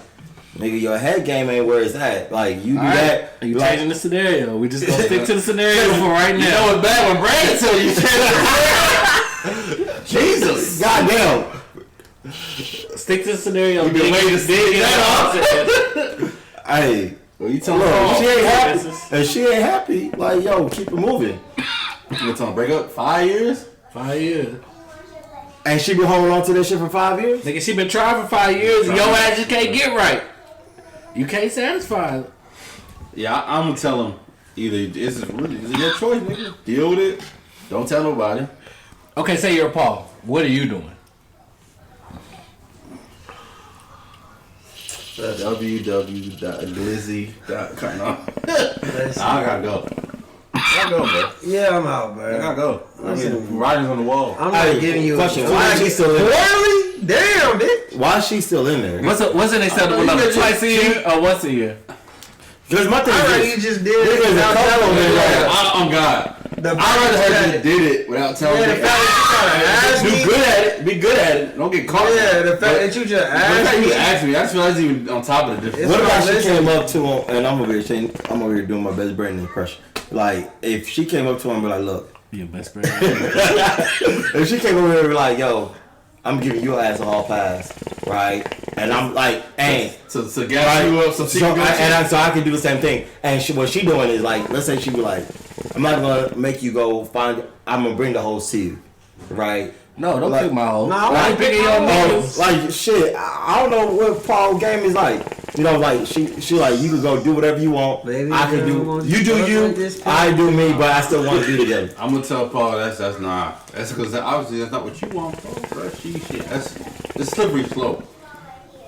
nigga, your head game ain't where it's at. Like you do that. Are you like, changing the scenario? We just gonna stick to the scenario for right You now. know it's bad when Brandon tell you. Jesus, goddamn. Stick to the scenario. You been waiting to dig that Hey, Well, you tell her. look, she ain't happy. Business. If she ain't happy, like yo, keep it moving. You tell her break up 5 years. 5 years. And she been holding on to this shit for 5 years. Nigga, she been trying for 5 years and your ass just can't get right. You can't satisfy her. Yeah, I'm gonna tell him either is it your choice, nigga. Deal with it. Don't tell nobody. Okay, say you're Paul. What are you doing? www.glizzy.com. I gotta go. I gotta go, bro. Yeah, I'm out, I bro. gotta go. I Listen. mean, writing's on the wall. I'm not giving you question. a Why is she still in there? Really? Damn, bitch. Why is she still in there? Wasn't acceptable you number just- twice a year or once a year? Because my thing I rather is you this. just did it Niggas without a couple telling me. of them, On God. The I'd rather fact her that- just did it without telling Yeah, the me. fact that you Do trying to good ask me. at it. Be good at it. Don't get caught. Yeah, the fact that you just The fact asked you me. asked me, I feel that's even on top of the difference. It's What about like, she came listen. up to him, and I'm over here doing my best Brandon impression. Like, if she came up to him and be like, look, Your best friend. if she came over here and be like, yo, I'm giving your ass a hall pass, right? And I'm like, hey, So gas you up so she can go. so I can do the same thing. And what she doing is like, let's say she be like, I'm not gonna make you go find. I'm gonna bring the hoes to you, right? No, don't Like- pick my hoe. No, I Why wanna you picking pick your my niggas? Like shit, I don't know what Paul game is like. You know, like she like you can go do whatever you want. Baby, I can you do want you to do fuck you. like this, I do me, but I still want to be together. I'm gonna tell Paul that's not. That's because obviously that's not what you want, Paul. Bro. Shit. That's it's slippery slope.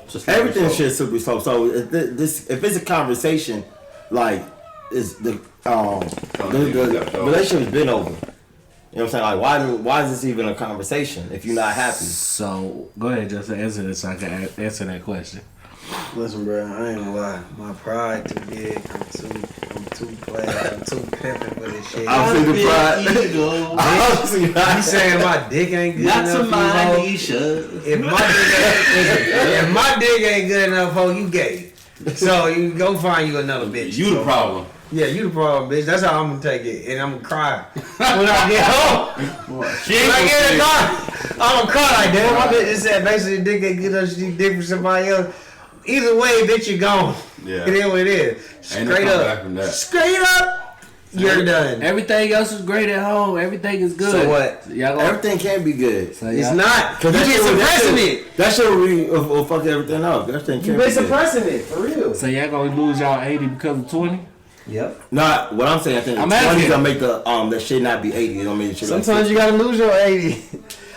It's a slippery Everything slope. shit super slow. So if it's a conversation, like is the relationship has been over. You know what I'm saying? Like, why is this even a conversation if you're not happy? So go ahead, just answer this so I can answer that question. Listen, bro, I ain't gonna lie. My pride too big. I'm too playing. I'm too pimping for this shit. I see the pride. You saying my dick ain't good Not enough to my for you, Nisha. if my dick ain't good enough for you, gay. So you go find you another bitch. You the problem. Yeah, you the problem, bitch. That's how I'm gonna take it, and I'm gonna cry when I get home. When I get in the car, I'm gonna cry like damn. My bitch said basically dick ain't good enough. She dick for somebody else. Either way, bitch, you gone. Yeah. It is what it is. Ain't no Straight coming back up. from that. Straight up. You're done. Everything else is great at home. Everything is good. So what? Y'all gonna, Everything can be good. so It's y'all- not. You that been shit will- suppressing it. That shit will fuck everything up. That thing You can't been be good. suppressing it for real. So y'all gonna lose y'all 80 because of 20? Yep. Nah, what I'm saying, I think I'm 20 asking. gonna make the that shit not be 80. It don't mean shit. Sometimes you gotta lose your 80.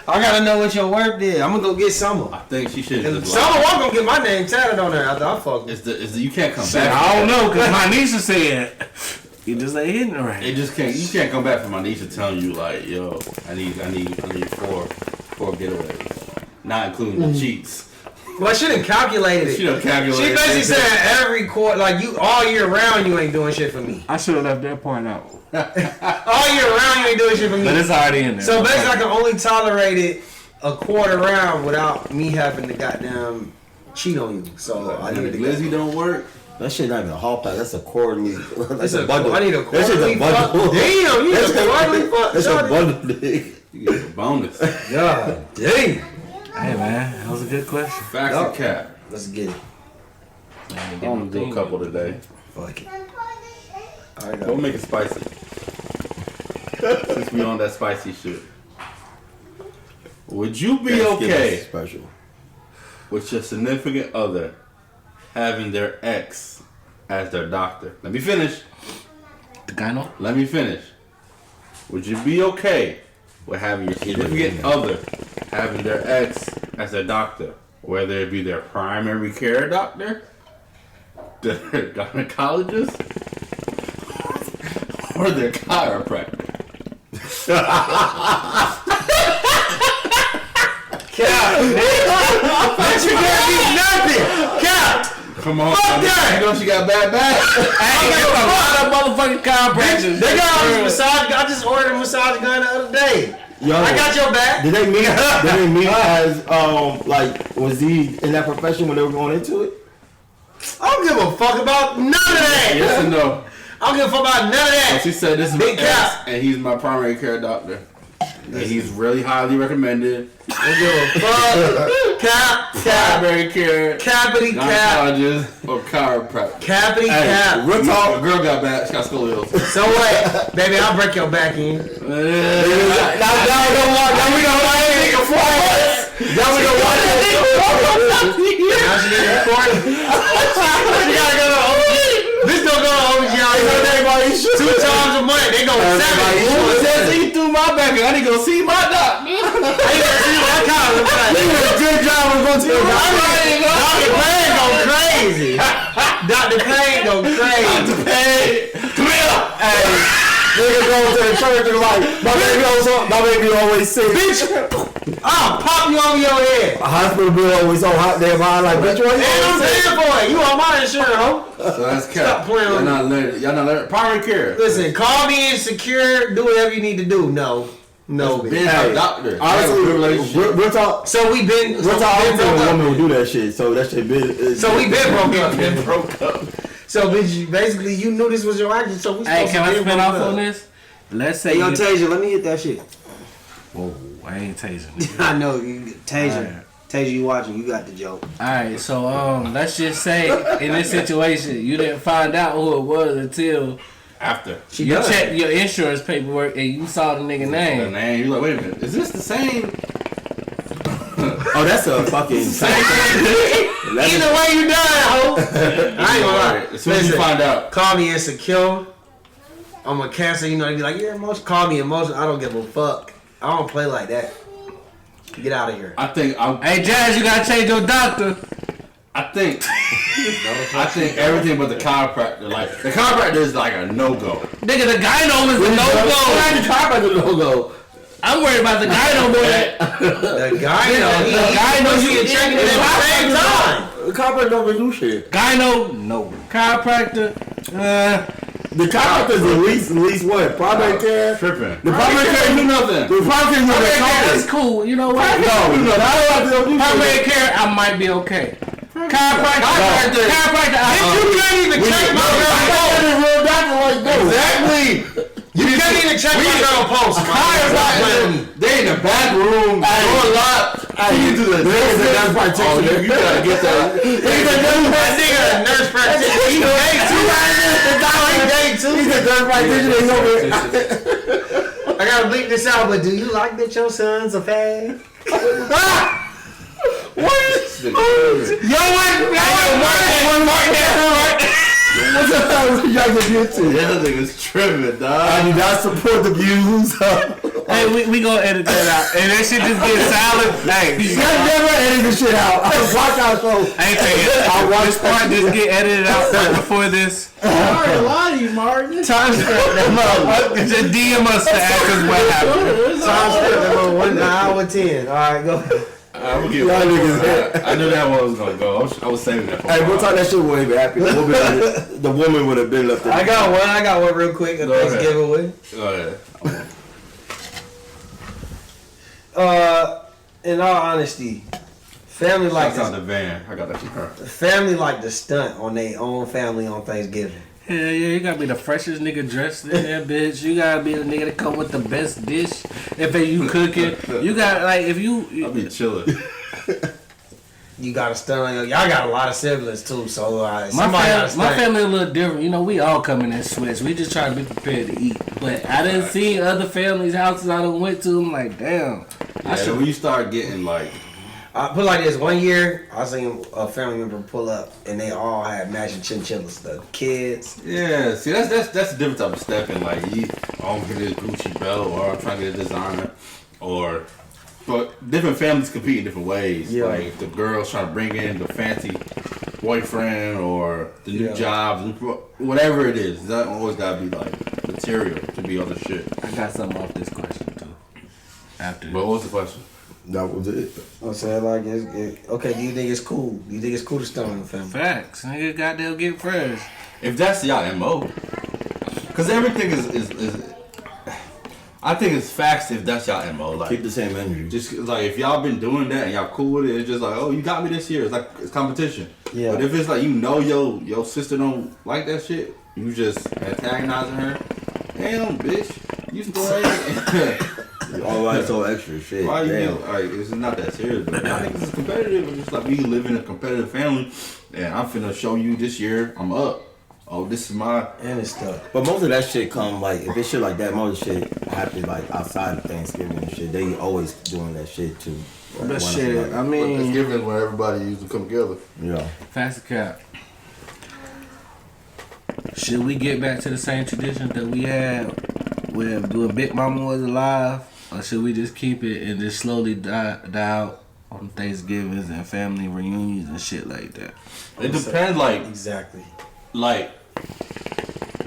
I gotta know what your work did. I'm gonna go get Summer. I think she should just Summer, I'm gonna get my name tatted on there after I fuck her. It's the you can't come Shit, back. I don't know, because my niece said, you just ain't hitting it right. It just can't. You can't come back from my niece telling you like, yo, I need four getaways, not including the cheats. Well, she done calculated it. She done calculated. She basically said every quarter, like you all year round, you ain't doing shit for me. I should have left that point out. All year round, you ain't doing shit for me. But it's already in there. So basically, I can only tolerate it a quarter round without me having to goddamn cheat on you. So I need to Lizzie don't work. That shit not even a hall pack. That's a quarterly. That's It's a bundle. I need a That shit's quarterly a fuck. bundle. Damn, you need a quarterly fuck. That's a shorty. bundle, nigga. You get a bonus. God damn. Hey, man, that was a good question. Facts Yup. and cap. Let's get it. I'm gonna do a couple today. Fuck it. Don't make it spicy. Since we on that spicy shit. Would you be Thanksgiving okay Special. with your significant other having their ex as their doctor? Let me finish. The gyno? Let me finish. Would you be okay with having your significant other having their ex as their doctor? Whether it be their primary care doctor, their gynecologist, or their chiropractor. Cap, bitch, you can't be nothing. Cap, Come on, Fuck that! you know she got bad back. Hey, there's a lot of motherfucking chiropractors. they got a massage. I just ordered a massage gun the other day. Yo, I got your back. Did they meet? Did they meet as like was he in that profession when they were going into it? I don't give a fuck about none of that. Yes and no. I don't give a fuck about none of that. She said this is Big my cap. ex, and he's my primary care doctor. And he's really highly recommended. I don't give a fuck. Cap, Primary care, cappity cap, gynecologist, or chiropractor. cappity Hey, cap. real talk. The girl got bad. She got scoliosis. So what, baby? I'll break your back in. Now we gonna watch. Now we gonna watch it. Now we gonna watch it. Now she need a recording. She gotta go to OG. This don't go to OG. Two times a month. They go Who seven. says he threw my back? I need to go see my doctor. I ain't gonna see my collar. Good job. We're going to the Dr. Payne go crazy. Dr. Payne go crazy. Come here. Hey, nigga go to the church and like, my baby always sick. Bitch, I'll pop you over your head. A hospital bill always on hot damn high. Like, bitch, what And I'm you paying for it. You on my insurance, ho. So that's cap. Stop playing with me. Y'all not letting primary care. Listen, call me insecure. Do whatever you need to do. No, bitch. Being a doctor. Honestly, real talk. So we been. Real talk. I don't think a broke woman up. would do that shit. So that shit been. So we been broke up. Been broke up. So bitch, basically you knew this was your action. So we. Hey, supposed can to I been spin broke off up. on this? Let's say Hey, yo, you... Tasia, let me hit that shit. Whoa, I ain't tasing. I know, you, Tasia. Alright. Tasia, you watching? You got the joke. Alright, so let's just say in this situation you didn't find out who it was until After. She you done. checked your insurance paperwork and you saw the nigga The name. name. You're like, wait a minute. Is this the same? Oh, that's a fucking. Either way you done, ho. I ain't gonna lie. As soon as you Listen, find out. call me insecure. I'm a cancer, you know, they be like, you're emotional. Call me emotional. I don't give a fuck. I don't play like that. Get out of here. I think Hey Jazz, you gotta change your doctor. I think everything but the chiropractor. Like the chiropractor is like a no go. Nigga, the gyno is the no-go. The chiropractor logo. I'm worried about the gyno boy. The guy you get checked at the same time. The chiropractor don't do shit. Gyno, no. Chiropractor, The chiropractor's at least what? Primary care? Tripping. The primary care do nothing. The primary care do nothing. That's cool. You know what? No, Primary care, I might be okay. Chiropractor, You can't even check my girl pulse. Exactly. You can't even check my girl pulse. They in the back room, door locked. You do the There's a nurse practitioner. You gotta get that. That nigga a nurse practitioner. He day two. He's a nurse practitioner. I gotta bleep this out, but do you like that your son's a fag? What the hell is y'all gonna get to? That nigga's tripping, dog. I do not support the views. Hey, we gonna edit that out, and that shit just get silent. Hey, You never edit this shit out. I watch our show. I ain't saying I watch this part just get edited out right before this. Sorry to lie to you, Martin. Time stamp that motherfucker. Just DM us to ask us what happened. Time stamp that motherfucker. 1 hour 10. All right, go. I'm gonna get I knew that one was gonna go. I was saving that for Hey, we'll talk that shit wouldn't even happen. The woman would have been left there. I got one real quick. A Go ahead. Thanksgiving with. Go ahead. In all honesty, family like Shouts out the van. I got that from her. family like to stunt on their own family on Thanksgiving. Hell yeah, you gotta be the freshest nigga dressed in there, bitch. You gotta be the nigga that come with the best dish. If you cooking, you got like if you. I'll be chilling. You gotta stunt on y'all got a lot of siblings too, so My somebody my family a little different. You know, we all coming in switch. We just try to be prepared to eat. But I didn't see other families' houses I done went to. I'm like, damn. Yeah, when you start getting like, I put it like this. One year, I seen a family member pull up, and they all had matching chinchillas. The kids. yeah. See, that's a different type of stepping. Like, I'm gonna get a Gucci belt, or I'm trying to get a designer, or. But different families compete in different ways. Yeah. Like, if the girl's trying to bring in the fancy boyfriend or the new job, whatever it is, that always gotta be like material to be other shit. I got something off this question too. After But what was the question? That was it. I'm saying like, okay. Do you think it's cool? Do you think it's cool to stunt on the family? facts, nigga, goddamn get fresh. If that's y'all MO, because everything is I think it's facts if that's y'all MO. Like, Keep the same energy. just like if y'all been doing that and y'all cool with it, it's just like, oh, you got me this year. It's like it's competition. Yeah. But if it's like your sister don't like that shit, you just antagonizing her. Damn, bitch, you still All right, so extra shit. Why you Damn. get, like, it's not that serious, but I think it's competitive. It's just like we live in a competitive family, and I'm finna show you this year I'm up. Oh, this is my. And it's stuff. But most of that shit come like if it's shit like that, most of the shit happens like outside of Thanksgiving and shit. They always doing that shit too. But shit, I mean, Thanksgiving when everybody used to come together. Yeah. fast cap. Should we get back to the same traditions that we had when Big Mama was alive, or should we just keep it and just slowly die out on Thanksgivings and family reunions and shit like that? It depends, Exactly. like.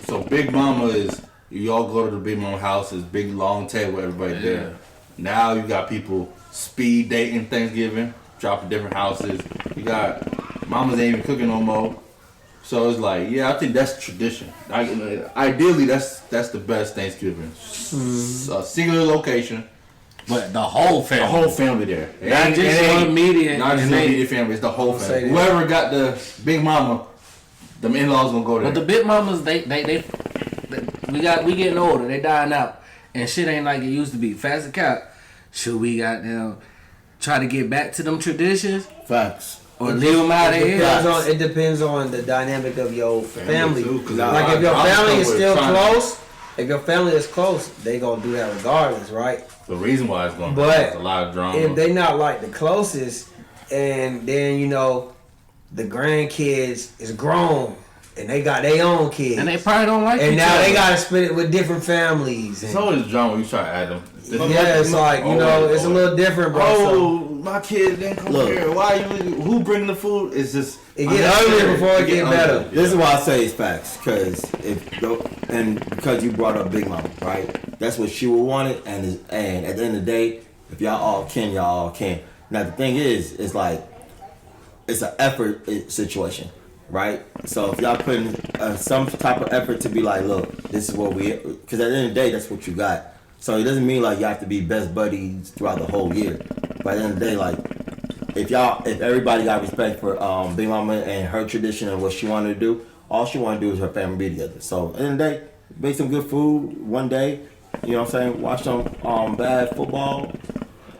So Big Mama is you all go to the Big Mama house. It's big long table, everybody there. Now you got people speed dating Thanksgiving, dropping different houses. You got mamas ain't even cooking no more. So it's like, yeah, I think that's tradition. Ideally, that's the best Thanksgiving. A singular location, But the whole family. the whole family there. Not just your immediate. Not just and the they- immediate family. It's the whole Say family. that. Whoever got the Big Mama, them in-laws gonna go there. But the Big Mamas, they we getting older. They dying out, and shit ain't like it used to be. Fast and cap. Should we goddamn try to get back to them traditions, Facts. or leave them out of here? It depends on the dynamic of your family. too, 'cause Like if your I family is was still trying to- close, if your family is close, they gonna do that regardless, right? The reason why it's going to But be a lot of drama. if they not like the closest, and then the grandkids is grown, and they got their own kids, And they probably don't like and each now other. they gotta split it with different families. It's And, always drama when you try to add them. yeah, it's like you know, it's a little different, bro. Oh, my kid didn't come Look. here. Why you? Who bringing the food? It's just It get uglier before it get better. This is why I say it's facts, because you brought up Big Mama, right? That's what she would want it, and at the end of the day, if y'all all can, y'all all can. Now the thing is, it's like it's an effort situation, right? So if y'all putting some type of effort to be like, look, this is what we, because at the end of the day, that's what you got. So it doesn't mean like you have to be best buddies throughout the whole year. But at the end of the day, like if everybody got respect for Big Mama and her tradition and what she wanted to do, all she wanted to do is her family be together. So at the end of the day, make some good food one day. You know what I'm saying? Watch some bad football.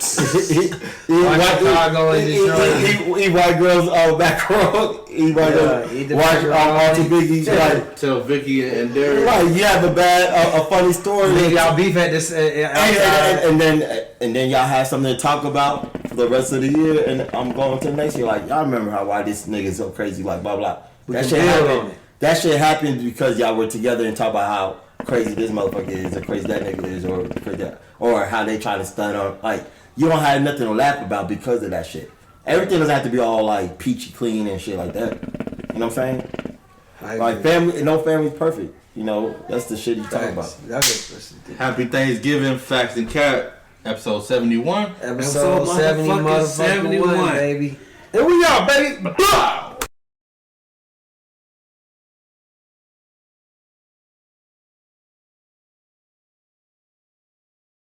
Eat white girls back row. Eat white girls. Watch Auntie Biggie's like tell Vicky and Derek. Right, you have a funny story. Y'all beef at this, and then y'all have something to talk about for the rest of the year. And I'm going to the next year like y'all remember why this nigga's so crazy, like blah blah. That shit happened. That shit happened because y'all were together and talk about how crazy this motherfucker is, or crazy that nigga is, or crazy or how they try to stun on like. You don't have nothing to laugh about because of that shit. Everything doesn't have to be all like peachy clean and shit like that. You know what I'm saying? Like family, no family's perfect. You know, that's the shit you talk about. Happy Thanksgiving, Facts and Cap, episode 71. Episode 70, motherfucking 71, baby. Here we are, baby. Blah!